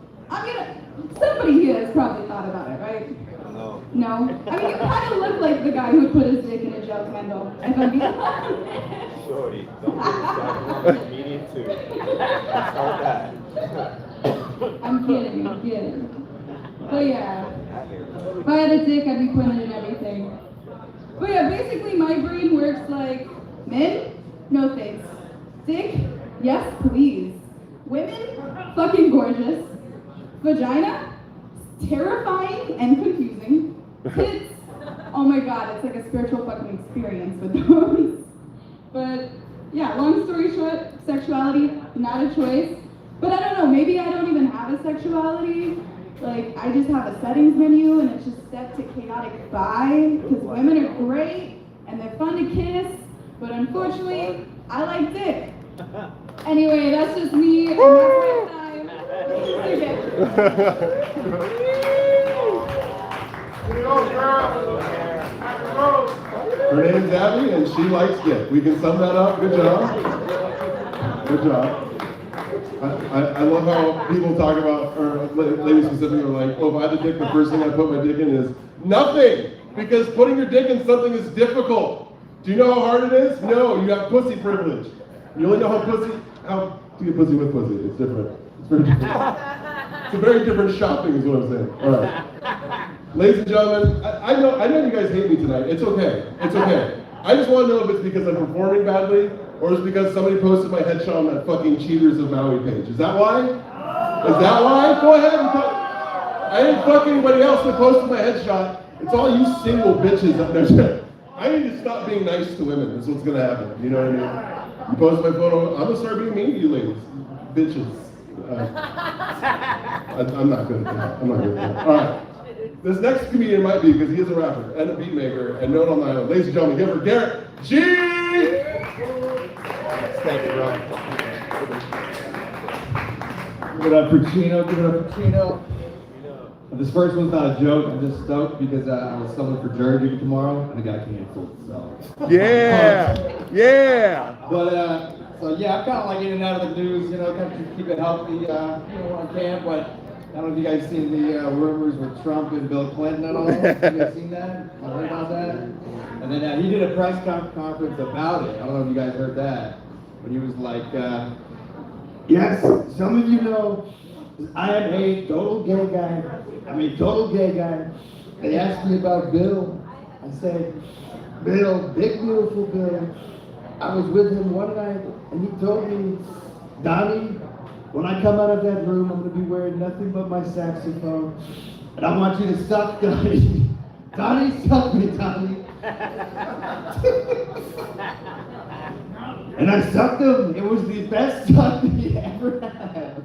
Somebody here has probably thought about it, right? No. No? I mean, you kind of look like the guy who put his dick in a gel candle, if I'm being honest. Shorty, don't get me too. Start that. I'm kidding. But yeah, if I had a dick, I'd be putting it in everything. But yeah, basically my brain works like, men? No thanks. Dick? Yes, please. Women? Fucking gorgeous. Vagina? Terrifying and confusing. Kids? Oh my god, it's like a spiritual fucking experience with those. But yeah, long story short, sexuality, not a choice. But I don't know, maybe I don't even have a sexuality. Like, I just have a settings menu and it's just set to chaotic bi, because women are great and they're fun to kiss, but unfortunately, I like dick. Anyway, that's just me, and that's my time. Her name is Abby, and she likes dick. We can sum that up. Good job. Good job. I love how people talk about, or ladies specifically are like, oh, if I had a dick, the first thing I put my dick in is nothing, because putting your dick in something is difficult. Do you know how hard it is? No, you have pussy privilege. You only know how to get pussy with pussy. It's different. It's very different. It's a very different shopping is what I'm saying. All right. Ladies and gentlemen, I know you guys hate me tonight. It's okay. It's okay. I just want to know if it's because I'm performing badly or it's because somebody posted my headshot on that fucking Cheaters of Maui page. Is that why? Is that why? Go ahead and talk. I didn't fuck anybody else that posted my headshot. It's all you single bitches up there. I need to stop being nice to women. That's what's going to happen. You know what I mean? You post my photo, I'm going to start being mean to you ladies. Bitches. I'm not good at that. I'm not good at that. All right. This next comedian might be, because he is a rapper and a beat maker and known on my own. Ladies and gentlemen, give her Garrett G! Thank you, bro. Give it up for Chino, give it up for Chino. This first one's not a joke, I'm just stoked because I was subbing for Jersey tomorrow and I got canceled, so. Yeah! Yeah! But, so yeah, I'm kind of like in and out of the news, you know, kind of keep it healthy, you know, when I can, but I don't know if you guys seen the rumors with Trump and Bill Clinton and all. Have you guys seen that? Have heard about that? And then he did a press conference about it. I don't know if you guys heard that, but he was like, yes, some of you know, I am a total gay guy. I'm a total gay guy. They asked me about Bill. I said, Bill, big beautiful Bill. I was with him one night and he told me, Donnie, when I come out of that room, I'm going to be wearing nothing but my saxophone. And I want you to suck Donnie. Donnie, suck me, Donnie. And I sucked him. It was the best suck he ever had.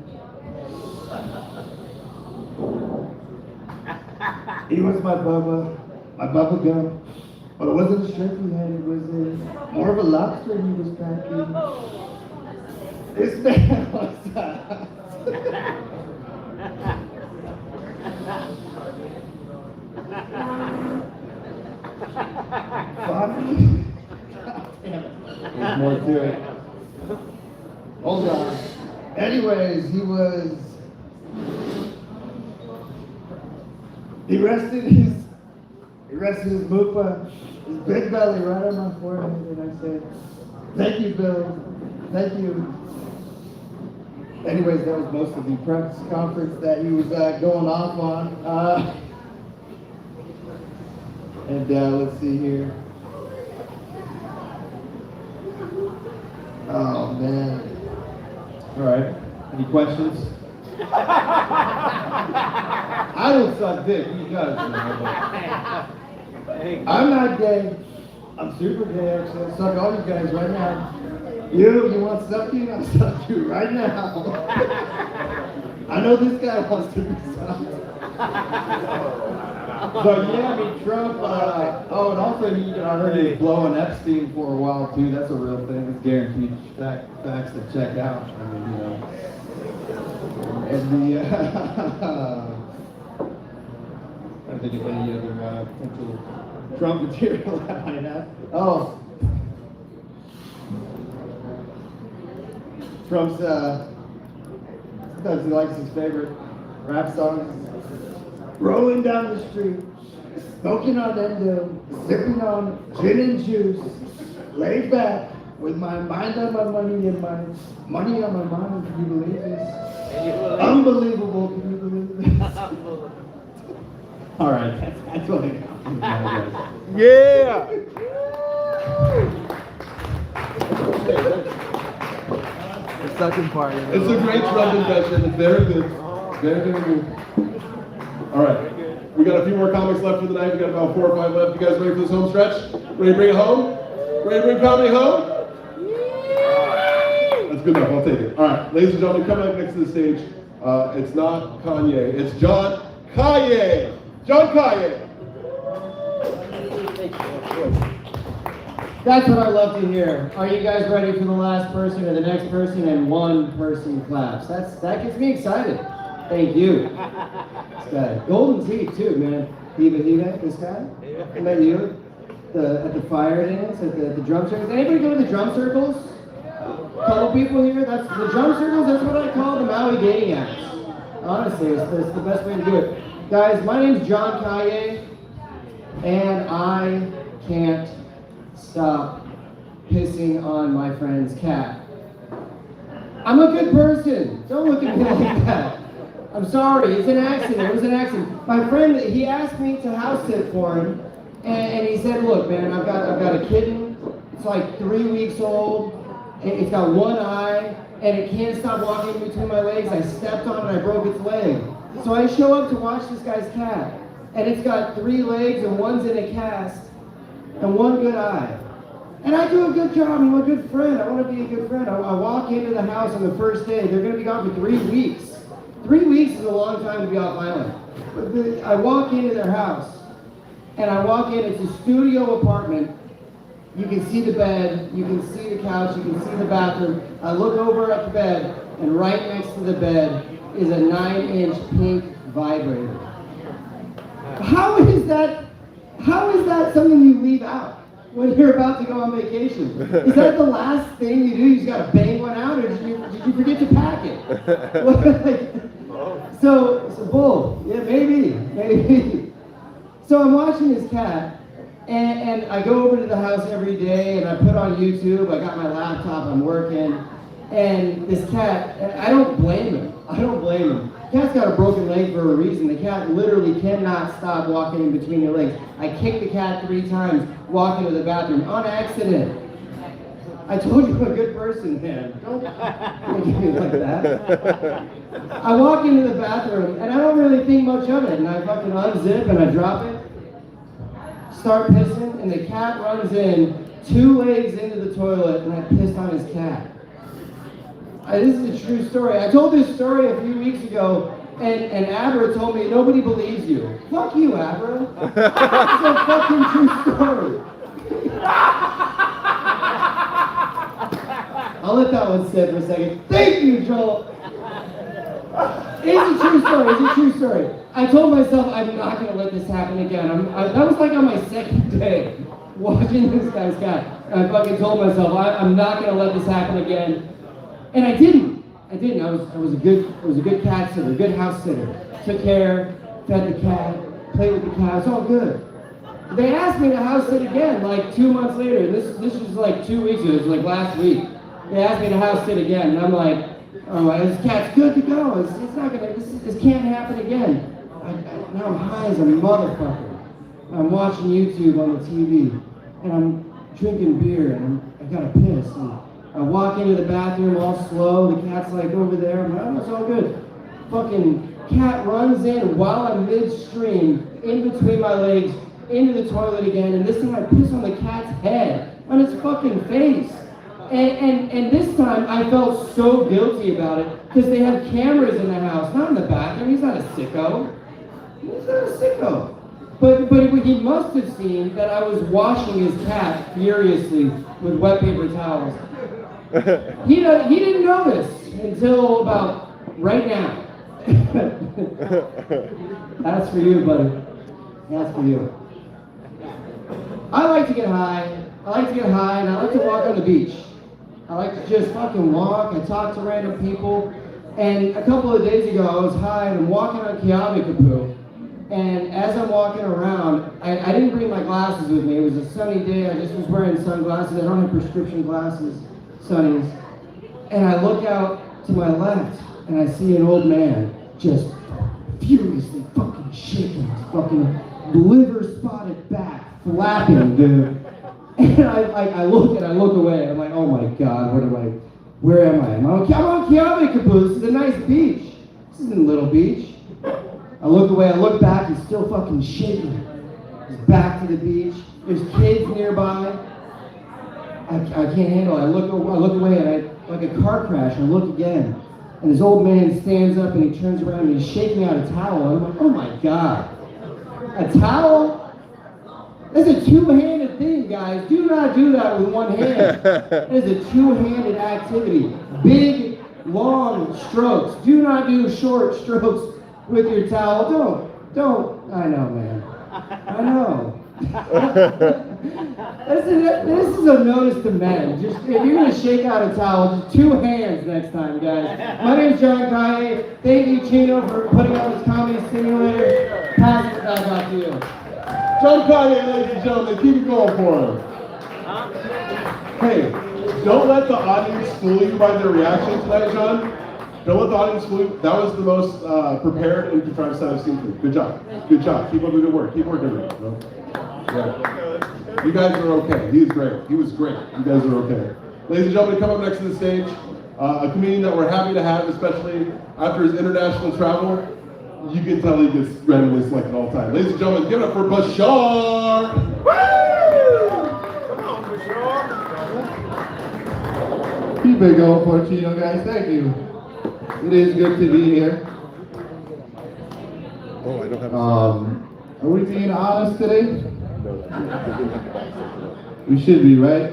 He was my bubba gum. But it wasn't a shrimp he had, it was more of a lobster he was cracking. This man was funny. There's more to it. Hold on. Anyways, he rested his mupa, his big belly right on my forehead, and I said, "Thank you, Bill. Thank you." Anyways, that was most of the press conference that he was going off on. Let's see here. Oh man. All right. Any questions? I don't suck dick. He does. I'm not gay. I'm super gay, actually. I'll suck all you guys right now. You want sucking? I'll suck you right now. I know this guy wants to be sucked. But yeah, I mean, Trump, and also I heard he was blowing Epstein for a while too. That's a real thing. It's guaranteed facts to check out. I mean, and I don't think of any other potential Trump material that I might have. Oh. Trump's, sometimes he likes his favorite rap songs. Rolling down the street, smoking on endo, sipping on gin and juice, laid back, with my mind on my money and my money on my mind. Can you believe this? Unbelievable, can you believe this? All right, that's what I got. Yeah! The second part. It's a great Trump impression. It's very good. Very, very good. All right. We got a few more comics left for the night. We got about 4 or 5 left. You guys ready for this home stretch? Ready to bring it home? Ready to bring comedy home? That's good enough. I'll take it. All right. Ladies and gentlemen, coming up next to the stage, it's not Kanye. It's John Kaye. John Kaye. That's what I love to hear. Are you guys ready for the last person or the next person and one person claps? That gets me excited. Thank you. This guy. Golden teeth too, man. Hiva, this guy? I met you at the fire dance, at the drum circles. Anybody go to the drum circles? Couple people here? That's the drum circles, that's what I call the Maui dating apps. Honestly, it's the best way to do it. Guys, my name's John Kaye, and I can't stop pissing on my friend's cat. I'm a good person. Don't look at me like that. I'm sorry, it's an accident. It was an accident. My friend, he asked me to house sit for him, and he said, look, man, I've got a kitten. It's like 3 weeks old. It's got one eye, and it can't stop walking between my legs. I stepped on it, I broke its leg. So I show up to watch this guy's cat, and it's got 3 legs, and one's in a cast, and 1 good eye. And I do a good job. I'm a good friend. I want to be a good friend. I walk into the house on the first day. They're going to be gone for 3 weeks. 3 weeks is a long time to be off island. But I walk into their house, and I walk in. It's a studio apartment. You can see the bed. You can see the couch. You can see the bathroom. I look over at the bed, and right next to the bed is a 9-inch pink vibrator. How is that something you leave out when you're about to go on vacation? Is that the last thing you do? You just gotta bang one out, or did you forget to pack it? So bull. Yeah, maybe. So I'm watching this cat, and I go over to the house every day, and I put on YouTube. I got my laptop. I'm working, and this cat. I don't blame him. The cat's got a broken leg for a reason. The cat literally cannot stop walking in between your legs. I kicked the cat 3 times walking to the bathroom on accident. I told you I'm a good person, man. Don't do me like that. I walk into the bathroom, and I don't really think much of it. And I fucking unzip, and I drop it, start pissing, and the cat runs in 2 legs into the toilet, and I pissed on his cat. This is a true story. I told this story a few weeks ago And Abra told me, nobody believes you. Fuck you, Abra. It's a fucking true story. I'll let that one sit for a second. Thank you, Joel. It's a true story. It's a true story. I told myself I'm not going to let this happen again. That was like on my second day watching this guy's cat. I fucking told myself I'm not going to let this happen again. And I didn't. I was a good cat sitter, a good house sitter. Took care, fed the cat, played with the cat. It's all good. They asked me to house sit again like 2 months later. This was like 2 weeks ago. It was like last week. They asked me to house sit again, and I'm like, oh, this cat's good to go. It's not gonna. This can't happen again. Now I'm high as a motherfucker. I'm watching YouTube on the TV, and I'm drinking beer, and I gotta piss. And I walk into the bathroom all slow. The cat's like over there. I'm like, oh, it's all good. Fucking cat runs in while I'm midstream, in between my legs, into the toilet again, and this time I piss on the cat's head, on its fucking face. And this time I felt so guilty about it because they have cameras in the house, not in the bathroom. He's not a sicko. He's not a sicko. But he must have seen that I was washing his cat furiously with wet paper towels. He didn't notice until about right now. That's for you, buddy. That's for you. I like to get high. And I like to walk on the beach. I like to just fucking walk. I talk to random people. And a couple of days ago, I was high and I'm walking on Keawe-Kapu. And as I'm walking around, I didn't bring my glasses with me. It was a sunny day. I just was wearing sunglasses. I don't have prescription glasses, sunnies. And I look out to my left and I see an old man just furiously fucking shaking his fucking liver-spotted back, flapping, dude. And I look away. I'm like, oh my God, where am I? I'm on Keawe-Kapu. This is a nice beach. This isn't a little beach. I look away, I look back, he's still fucking shaking. He's back to the beach. There's kids nearby. I can't handle it. I look away and like a car crash, and I look again. And this old man stands up and he turns around and he's shaking out a towel. And I'm like, oh my God. A towel? That's a two-handed thing, guys. Do not do that with one hand. It is a two-handed activity. Big, long strokes. Do not do short strokes with your towel. Don't. I know, man. I know. This is a notice to men. Just if you're gonna shake out a towel, just two hands next time, guys. My name's John Kaye. Thank you, Chino, for putting on this comedy simulator. Pass it back out to you. John Kaye, ladies and gentlemen, keep it going for him. Hey, don't let the audience fool you by their reaction tonight, John. Don't let the audience fool you. That was the most prepared and contrived set I've seen for you. Good job. Good job. Keep up the good work. Keep working on it, bro. Yeah. You guys are okay. He was great. He was great. You guys are okay. Ladies and gentlemen, come up next to the stage. A comedian that we're happy to have, especially after his international travel. You can tell he gets randomly selected all the time. Ladies and gentlemen, give it up for Bashar! Woo! Come on, Bashar! Keep it going for Chino, guys. Thank you. It is good to be here. Oh, I don't have Are we being honest today? No. We should be, right?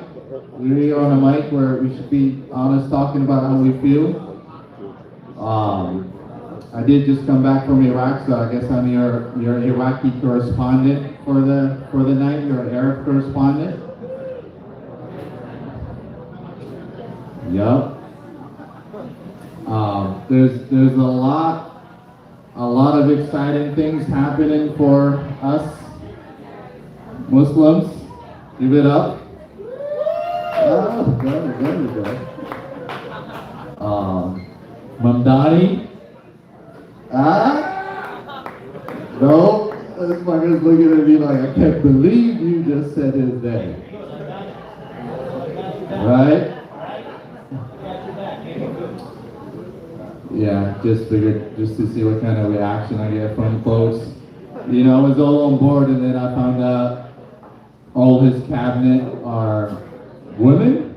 We're here on a mic where we should be honest, talking about how we feel. I did just come back from Iraq, so I guess I'm your Iraqi correspondent for the night. You're an Arab correspondent. Yup. There's a lot of exciting things happening for us Muslims. Give it up. Oh, there we go. Mamdani. No, this fucker's looking at me like, I can't believe you just said his name. Right? Yeah, just figured, just to see what kind of reaction I get from folks. You know, I was all on board, and then I found out all his cabinet are women.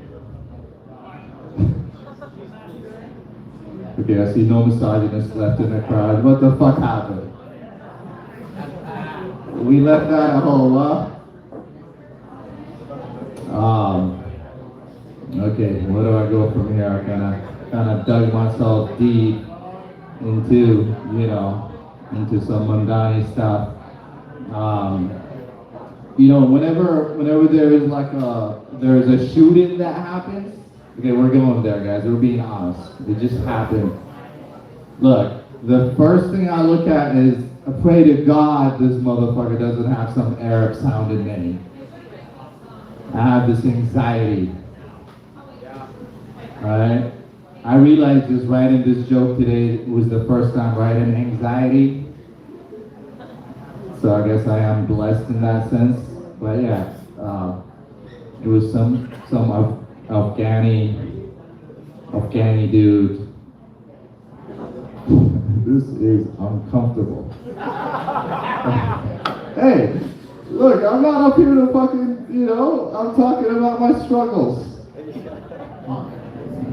Okay, I see no misogynists left in the crowd. What the fuck happened? We left that at home, huh? Okay, where do I go from here? I kind of dug myself deep into, into some mundane stuff. Whenever there is there's a shooting that happens. Okay, we're going there, guys. We're being honest. It just happened. Look, the first thing I look at is, I pray to God this motherfucker doesn't have some Arab sounding name. I have this anxiety. Alright? I realized just writing this joke today was the first time writing anxiety. So I guess I am blessed in that sense. But yeah, it was some Afghani dude. This is uncomfortable. Hey, look, I'm not up here to fucking, I'm talking about my struggles.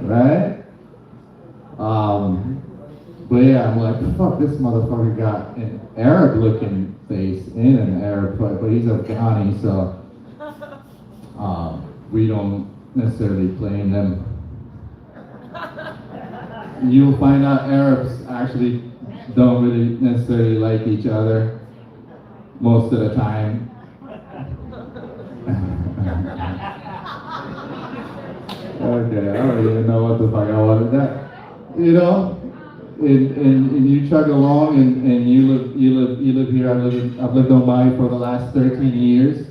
Right? But yeah, I'm like, fuck, this motherfucker got an Arab looking face in an Arab, but he's Afghani, so we don't necessarily blame them. You'll find out Arabs actually don't really necessarily like each other most of the time. Okay, I don't even know what the fuck I wanted that. And you chug along and you live here. I've lived on Maui for the last 13 years.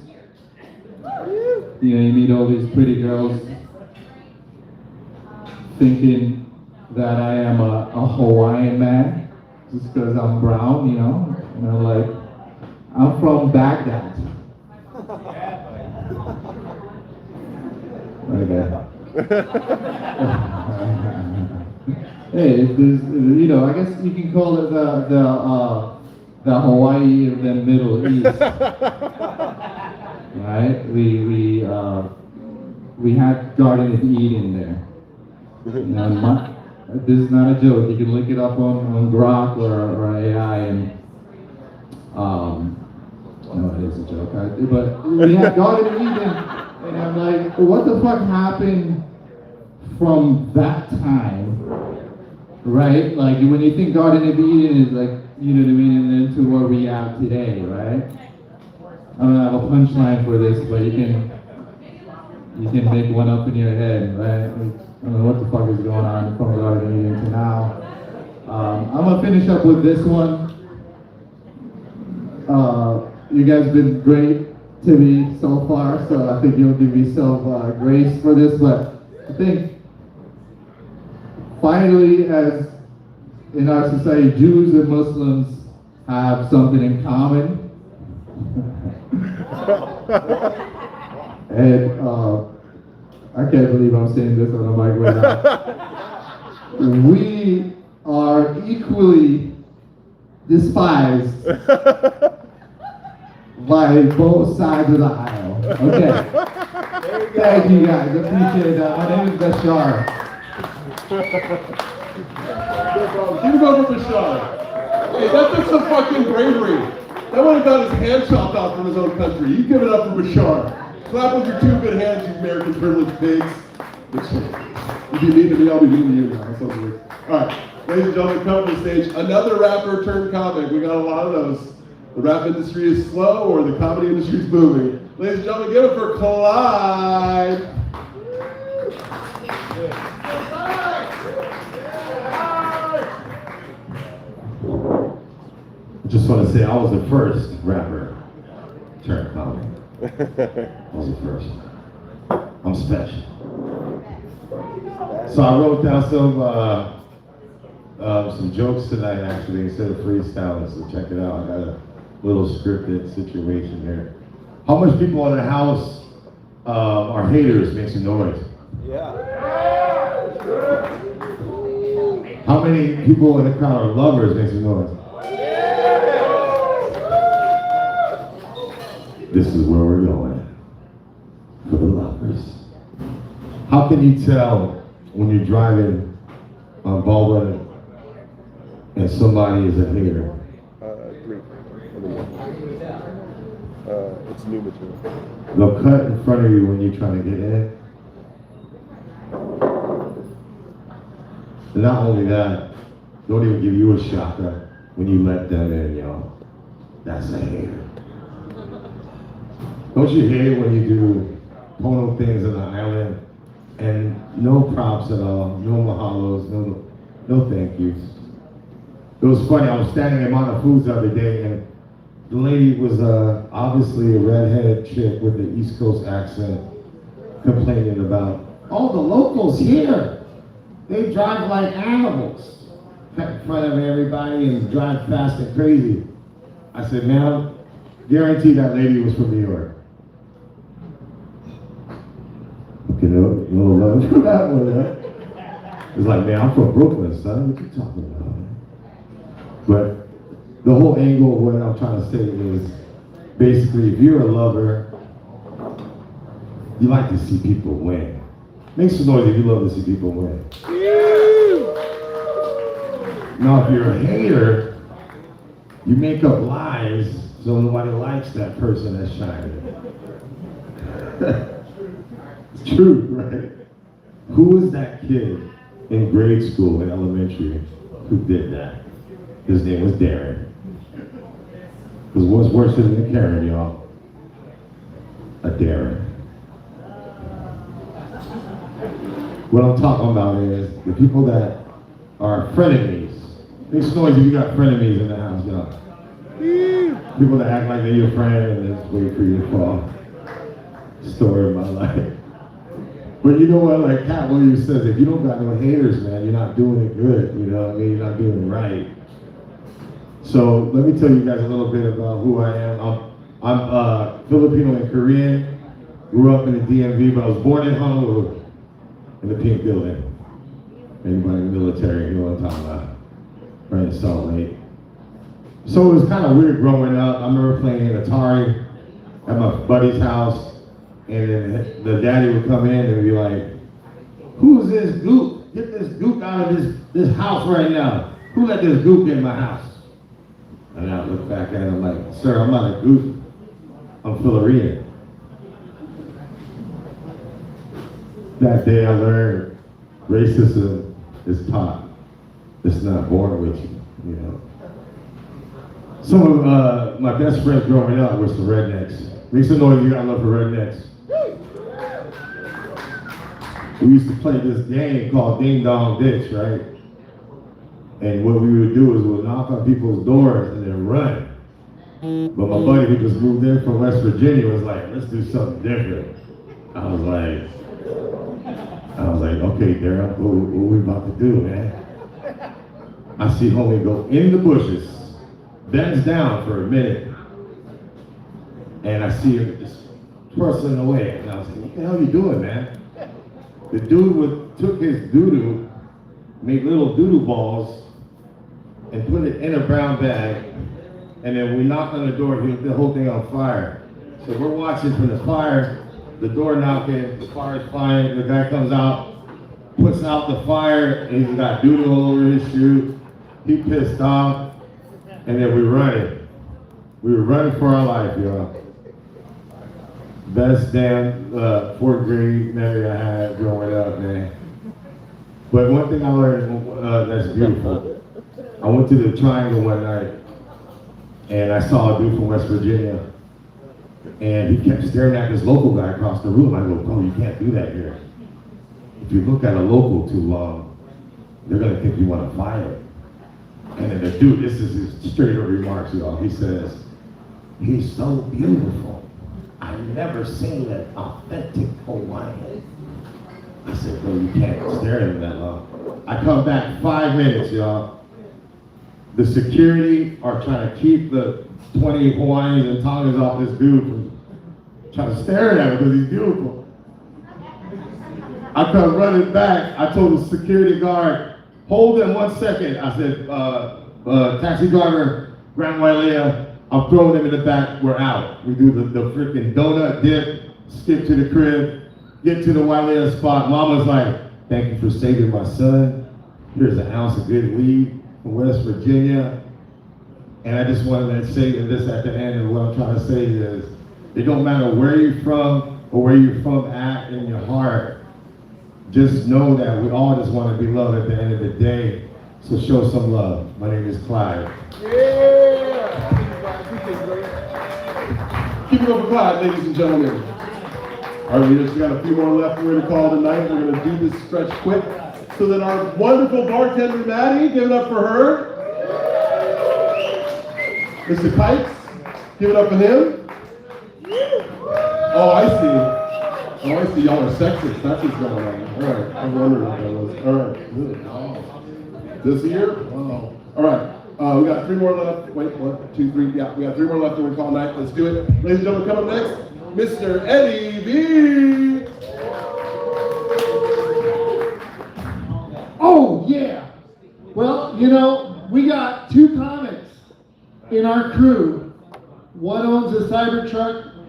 You meet all these pretty girls thinking that I am a Hawaiian man just because I'm brown, and I'm like, I'm from Baghdad. Okay. Hey, I guess you can call it the Hawaii of the Middle East. Right? We had Garden of Eden there. This is not a joke. You can look it up on Grok or AI, and no, it is a joke. But we had Garden of Eden, and I'm like, what the fuck happened from that time? Right? Like when you think Garden of Eden is like, you know what I mean, and then to where we are today, right? I don't have a punchline for this, but you can make one up in your head, right? I don't know what the fuck is going on from Garden of Eden to now. I'm gonna finish up with this one. You guys have been great to me so far, so I think you'll give yourself grace for this, but I think finally, as in our society, Jews and Muslims have something in common. And I can't believe I'm saying this on the mic right now. We are equally despised by both sides of the aisle. Okay. Thank you guys. Appreciate that. My name is Bashar. Give him over Bashar. Hey, that took some fucking bravery. That would have got his hand chopped off from his own country. You give it up for Bashar. Clap with your two good hands, you American privileged pigs. If you mean to me, I'll be mean to you now. That's weird. All right, ladies and gentlemen, come to the stage. Another rapper turned comic. We got a lot of those. The rap industry is slow, or the comedy industry is booming. Ladies and gentlemen, give it for Clyde. I just want to say I was the first rapper turned comic. I was the first. I'm special. So I wrote down some jokes tonight actually instead of freestyling, so check it out. I got a little scripted situation here. How much people in the house are haters? Make some noise. Yeah. How many people in the crowd are lovers? Make some noise. This is where we're going. For the lovers. How can you tell when you're driving on Baldwin and somebody is a hater? Greek. It's new material. They'll cut in front of you when you're trying to get in. And not only that, don't even give you a shotgun when you let them in, y'all. That's a hater. Don't you hate when you do porno things on the island and no props at all, no mahalos, no thank yous. It was funny, I was standing in Mountain Foods the other day and the lady was obviously a redheaded chick with an East Coast accent complaining about, oh, the locals here, they drive like animals. Cut in front of everybody and drive fast and crazy. I said, ma'am, guarantee that lady was from New York. You know, no love for that one, huh? It's like, man, I'm from Brooklyn, son. What you talking about, man? But the whole angle of what I'm trying to say is, basically, if you're a lover, you like to see people win. Make some noise if you love to see people win. Now, if you're a hater, you make up lies so nobody likes that person that's shining. It's true, right? Who was that kid in grade school, in elementary, who did that? His name was Darren. Because what's worse than a Karen, y'all? A Darren. What I'm talking about is the people that are frenemies. Make some noise if you got frenemies in the house, y'all. People that act like they're your friend and just wait for you to fall. Story of my life. But you know what, like Cat Williams says, if you don't got no haters, man, you're not doing it good, you know what I mean? You're not doing it right. So let me tell you guys a little bit about who I am. I'm Filipino and Korean, grew up in the DMV, but I was born in Honolulu, in the Pink Building. Anybody in the military, you know what I'm talking about? Right in Salt Lake. So it was kind of weird growing up. I remember playing Atari at my buddy's house. And then the daddy would come in and be like, who's this gook? Get this gook out of this house right now. Who let this gook in my house? And I look back at him like, sir, I'm not a gook. I'm Filipino. That day I learned racism is taught. It's not born with you, you know. Some of my best friends growing up were some rednecks. Make some noise if you got love for rednecks. We used to play this game called Ding Dong Ditch, right? And what we would do is we'd knock on people's doors and then run. But my buddy who just moved in from West Virginia was like, let's do something different. I was like, okay, Daryl, what we about to do, man? I see homie go in the bushes, bends down for a minute, and I see him just twirling away. And I was like, what the hell are you doing, man? The dude took his doo-doo, made little doo-doo balls, and put it in a brown bag, and then we knocked on the door, he lit the whole thing on fire. So we're watching from the fire, the door knocking, the fire's flying, the guy comes out, puts out the fire, and he's got doo-doo all over his shoe. He pissed off, and then we running. We were running for our life, y'all. Best damn 4th grade memory I had growing up, man. But one thing I learned that's beautiful, I went to the Triangle one night, and I saw a dude from West Virginia, and he kept staring at this local guy across the room. I go, bro, you can't do that here. If you look at a local too long, they're gonna think you want to fight. And then the dude, this is his straight up remarks, y'all. He says, he's so beautiful. I've never seen an authentic Hawaiian. I said, bro, you can't stare at him that long. I come back 5 minutes, y'all. The security are trying to keep the 20 Hawaiians and Tongans off this dude from trying to stare at him because he's beautiful. I come running back. I told the security guard, hold him 1 second. I said, taxi driver, Grant Wailea, I'm throwing him in the back, we're out. We do the freaking donut dip, skip to the crib, get to the Wailea spot. Mama's like, thank you for saving my son. Here's an ounce of good weed from West Virginia. And I just wanted to say this at the end, and what I'm trying to say is, it don't matter where you're from or where you're from at in your heart. Just know that we all just want to be loved at the end of the day. So show some love. My name is Clyde. Keep it up for Clyde, ladies and gentlemen. All right, we just got a few more left we're going to call tonight. We're going to do this stretch quick so that our wonderful bartender, Maddie, give it up for her. Mr. Pikes, give it up for him. Oh, I see. Oh, I see. Y'all are sexist. That's what's going on. All right. I wondered what that was. All right. Good. Oh. This here? Wow. All right. We got 3 more left. Wait, 1, 2, 3. Yeah, we got 3 more left and we call night. Let's do it. Ladies and gentlemen, coming up next, Mr. Eddie B. Oh, yeah. Well, you know, we got 2 comics in our crew. One owns a Cybertruck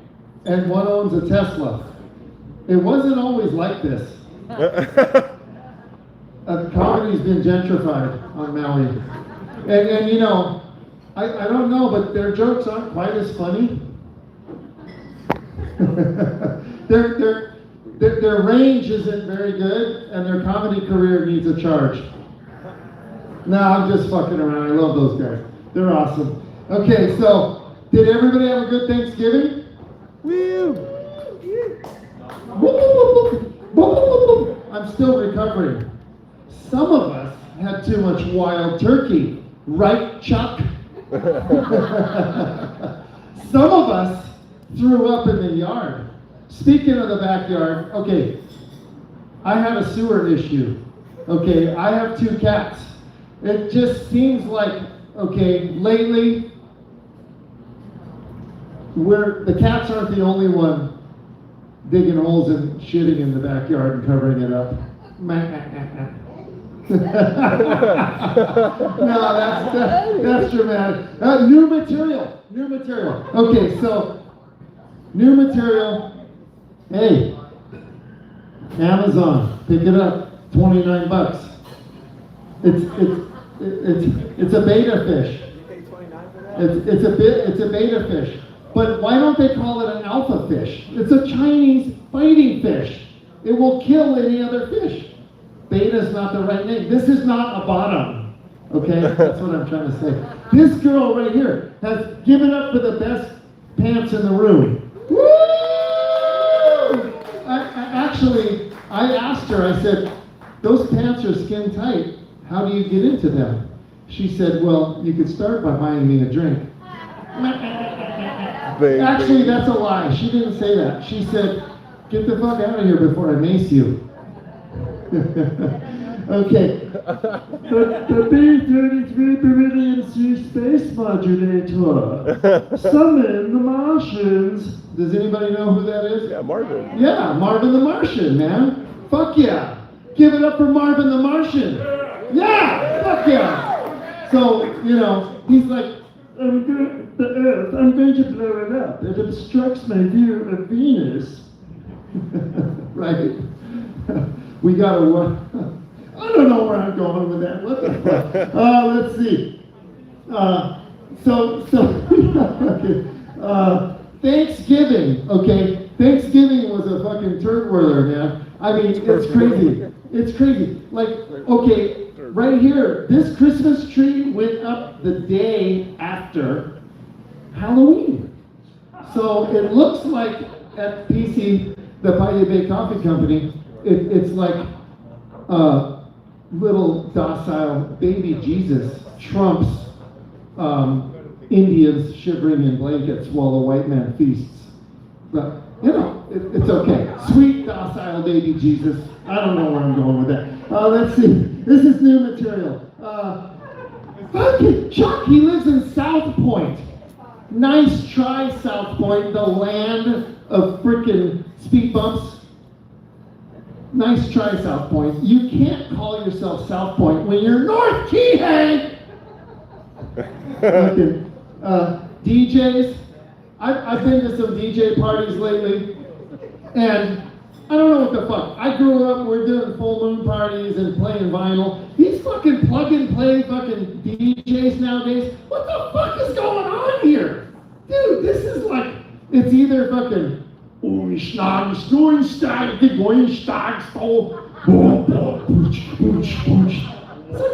and one owns a Tesla. It wasn't always like this. Comedy's been gentrified on Maui. And you know, I don't know, but their jokes aren't quite as funny. Their range isn't very good, and their comedy career needs a charge. No, I'm just fucking around. I love those guys. They're awesome. Okay, so did everybody have a good Thanksgiving? Woo! I'm still recovering. Some of us had too much wild turkey, right, Chuck? Some of us threw up in the yard. Speaking of the backyard, okay, I have a sewer issue. Okay, I have 2 cats. It just seems like, okay, lately, the cats aren't the only one digging holes and shitting in the backyard and covering it up. No, that's dramatic. New material. Okay, so new material. Hey, Amazon, pick it up. $29. It's a beta fish. It's a beta fish. But why don't they call it an alpha fish? It's a Chinese fighting fish. It will kill any other fish. Beta is not the right name. This is not a bottom. Okay? That's what I'm trying to say. This girl right here has given up for the best pants in the room. Woo! Actually, I asked her, I said, those pants are skin tight. How do you get into them? She said, well, you could start by buying me a drink. Actually, that's a lie. She didn't say that. She said, get the fuck out of here before I mace you. Okay. The B-33 Beryllium C space modulator. Summon the Martians. Does anybody know who that is? Yeah, Marvin. Yeah, Marvin the Martian, man. Fuck yeah. Give it up for Marvin the Martian. Yeah, fuck yeah. So, you know, he's like, I'm going to blow it up. It obstructs my view of Venus. Right. We gotta work. I don't know where I'm going with that. What the fuck? Let's see. Okay. Thanksgiving. Okay. Thanksgiving was a fucking turd whirler, man. I mean, it's crazy. It's crazy. Like, okay, right here, this Christmas tree went up the day after Halloween. So it looks like at PC, the Paiute Bay Coffee Company, it's like little docile baby Jesus trumps Indians shivering in blankets while the white man feasts. But, you know, it's okay. Sweet, docile baby Jesus. I don't know where I'm going with that. Let's see. This is new material. Okay, Chuck, he lives in South Point. Nice try, South Point, the land of frickin' speed bumps. Nice try, South Point. You can't call yourself South Point when you're North Keyhang. Okay. DJs. I've been to some DJ parties lately, and I don't know what the fuck. I grew up, we're doing full moon parties and playing vinyl. These fucking plug and play fucking DJs nowadays, what the fuck is going on here? Dude, this is like, it's either fucking, it's like,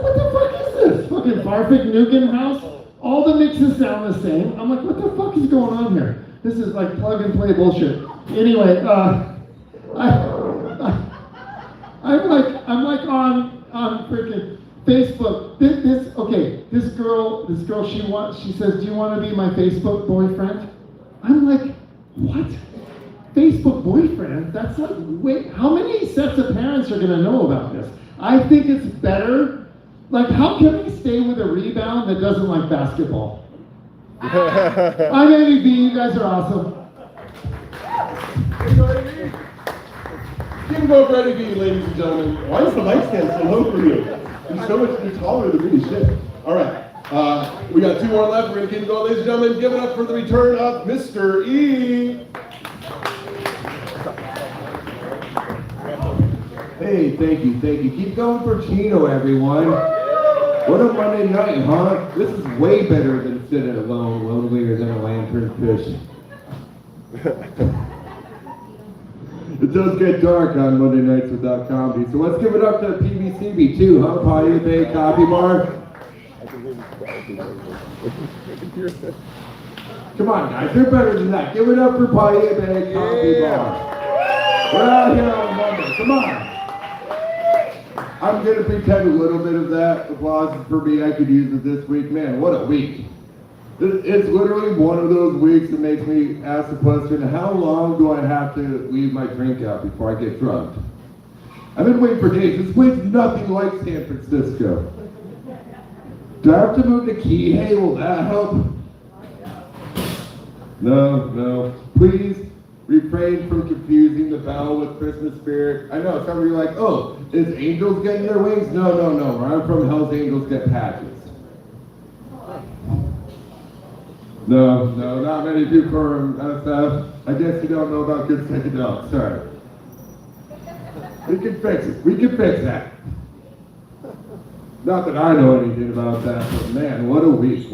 what the fuck is this? Fucking Barfik Nugan House? All the mixes sound the same. I'm like, what the fuck is going on here? This is like plug and play bullshit. Anyway, I'm like on freaking Facebook. This girl, she says, do you want to be my Facebook boyfriend? I'm like, what? Facebook boyfriend? That's like, wait, how many sets of parents are gonna know about this? I think it's better. Like, how can we stay with a rebound that doesn't like basketball? I'm Eddie B, you guys are awesome. Give it up for Eddie B, ladies and gentlemen. Why is the mic stand so low for you? You're so much taller than me, shit. All right, we got 2 more left. We're gonna keep it going, ladies and gentlemen. Give it up for the return of Mr. E. Hey, thank you. Keep going for Chino, everyone. What a Monday night, huh? This is way better than sitting alone, lonelier than a lantern fish. It does get dark on Monday nights without comedy, so let's give it up to PBCB too, huh? Pioneer Bay Coffee Bar. Come on, guys, they're better than that. Give it up for Pioneer Bay Coffee Bar. We're out here on Monday. Come on. I'm going to pretend a little bit of that applause for me. I could use it this week. Man, what a week. It's literally one of those weeks that makes me ask the question, how long do I have to leave my drink out before I get drunk? I've been waiting for days. This week's nothing like San Francisco. Do I have to move to Kihei? Will that help? No. Please refrain from confusing the bell with Christmas spirit. I know, some of you are like, oh, is angels getting their wings? No. Where I'm from, Hell's Angels get patches. No, not many people from SF. I guess you don't know about good psychedelics, sorry. We can fix it, we can fix that. Not that I know anything about that, but man, what a week.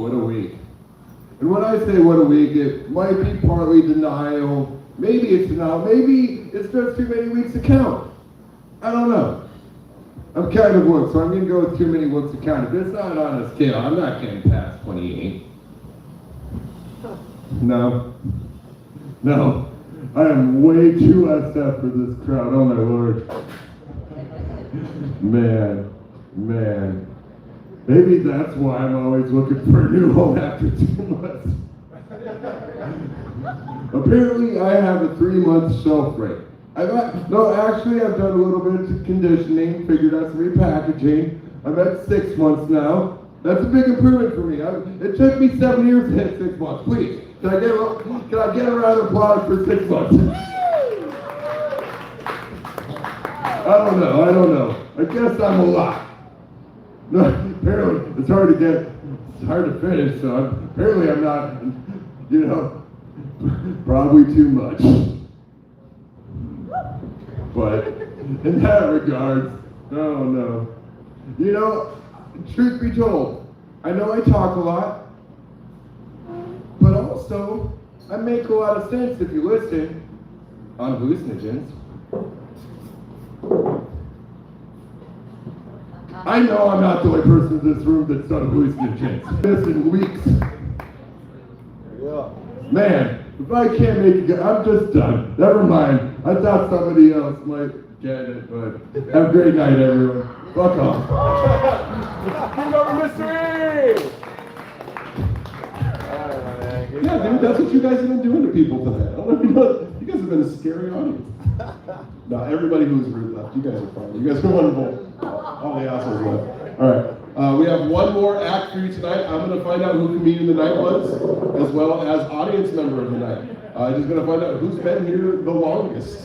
And when I say what a week, it might be partly denial. Maybe it's denial, maybe it's just too many weeks to count. I don't know. I'm kind of woke, so I'm gonna go with too many weeks to count. If it's not on a scale, I'm not getting past 28. No. I am way too SF for this crowd, oh my lord. Man. Maybe that's why I'm always looking for a new home after 2 months. Apparently, I have a 3-month shelf rate. I've done a little bit of conditioning, figured out some repackaging. I'm at 6 months now. That's a big improvement for me. It took me 7 years to hit 6 months. Please, can I get a round of applause for 6 months? I don't know. I guess I'm a lot. No, apparently, it's hard to finish, so apparently I'm not, probably too much. But in that regard, no. Truth be told, I know I talk a lot, but also I make a lot of sense if you listen on hallucinogens. I know I'm not the only person in this room that's done hallucinogens. This in weeks. Man, if I can't make it, I'm just done. Never mind. I thought somebody else might get it, but have a great night, everyone. Fuck off. Give it up for Mr. E! Yeah, dude, that's what you guys have been doing to people today. I don't know, you guys have been a scary audience. No, everybody who's rude left. You guys are fine. You guys are wonderful. All the assholes left. All right. We have one more act for you tonight. I'm going to find out who comedian of the night was, as well as audience member of the night. Just going to find out who's been here the longest.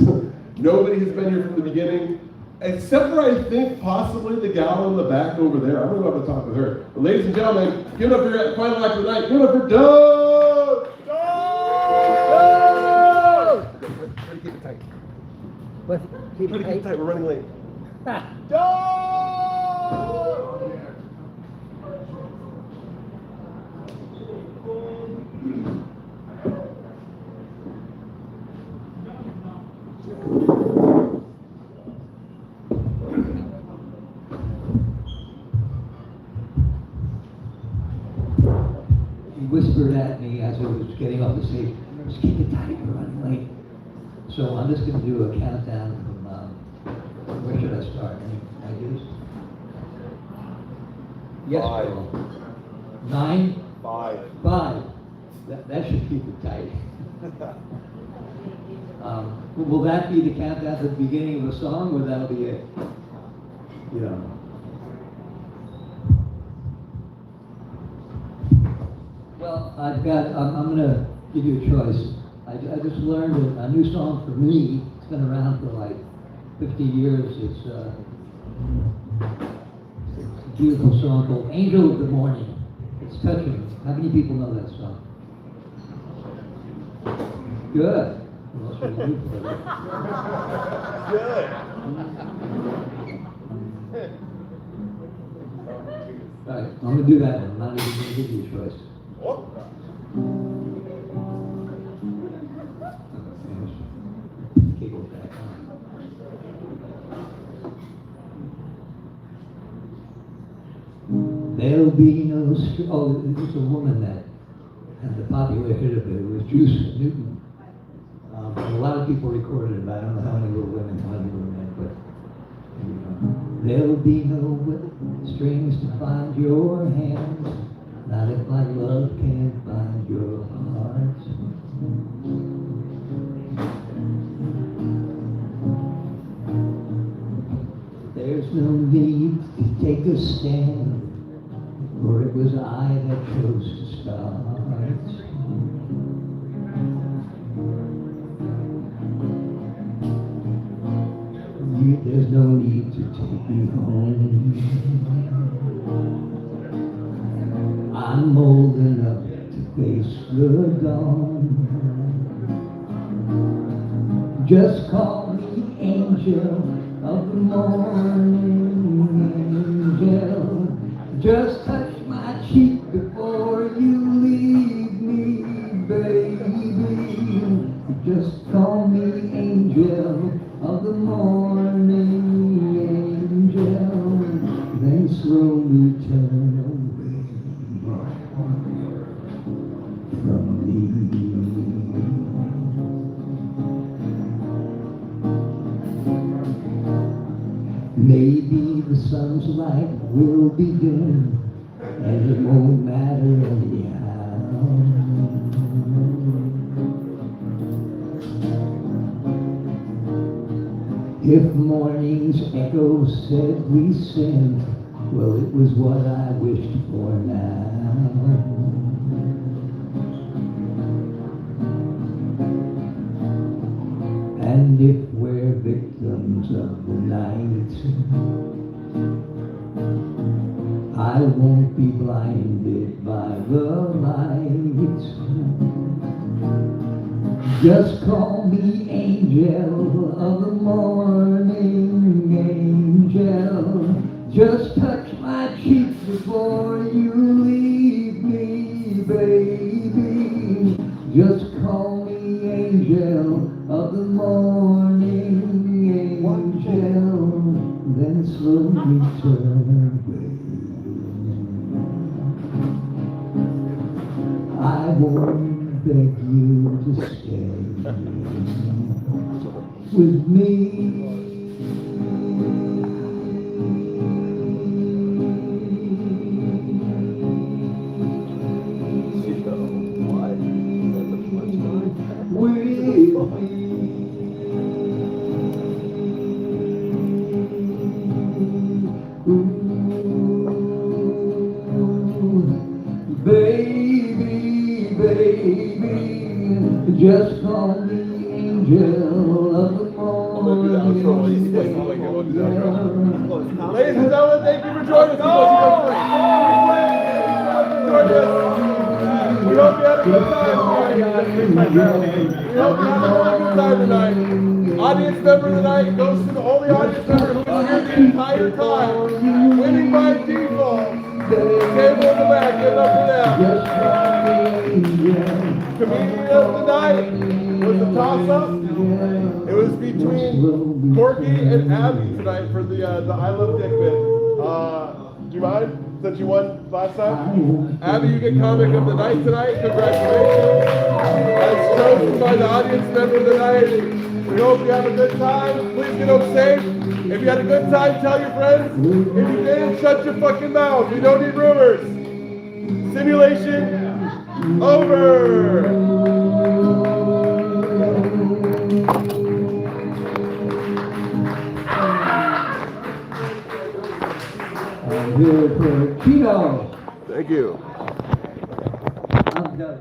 Nobody has been here from the beginning, except for, I think, possibly the gal in the back over there. I'm going to go up and talk with her. But ladies and gentlemen, give it up for your final act of the night. Give it up for Doug! Doug! Keep it tight. But keep it tight. We're running late. He whispered at me as I was getting off the stage, just keep it tight, we're running late. So I'm just going to do a countdown from, where should I start? Any ideas? Yes, Five. Paul. 9? 5. 5. That should keep it tight. Will that be the countdown at the beginning of the song, or that'll be it? You don't know. Well, I'm going to give you a choice. I just learned a new song for me. It's been around for like 50 years. It's a beautiful song called Angel of the Morning. It's touching. How many people know that song? Good. What else should we do for that? Good. All right, I'm going to do that one. I'm not even going to give you a choice. Cable back on. There'll be no it's a woman that had the popular hit of it. It was Juice Newton. And a lot of people recorded it, but I don't know how many were women, how many were men, but there'll be no strings to bind your hands, not if my love can't find your heart. There's no need to take a stand, for it was I that chose to start. There's no need to take me home. I'm old enough to face the dawn. Just call me angel of the morning, angel. Just touch my cheek before you leave me, baby. Just call me angel of the morning, angel. Then slowly turn away from me. Maybe the sun's light will be dim, and it won't matter anyhow. If morning's echo said we sinned, well, it was what I wished for now. And if we're victims of the night, I won't be blinded by the light. Just call me angel of the morning, angel. Just touch my cheek before you leave me, baby. Just call me angel of the morning, angel. Then slowly turn away. I won't beg you to stay with me. Baby, baby, just call me angel of the morning. Ladies and gentlemen, thank you for joining us. We hope you had a good time. We hope you had a good time tonight. Audience member of the night goes to the only audience member who was here the entire time, winning by default. Table in the back, give it up for them. Comedian of the night was a toss-up. It was between Corky and Abby tonight for the I Love Dick bit. Do you mind? Since you won last time? Abby, you get comic of the night tonight. Congratulations. As chosen by the audience member of the night. We hope you have a good time. Please get home safe. If you had a good time, tell your friends. If you didn't, shut your fucking mouth. We don't need rumors. Simulation over. Here for Chino. Thank you. I'm done.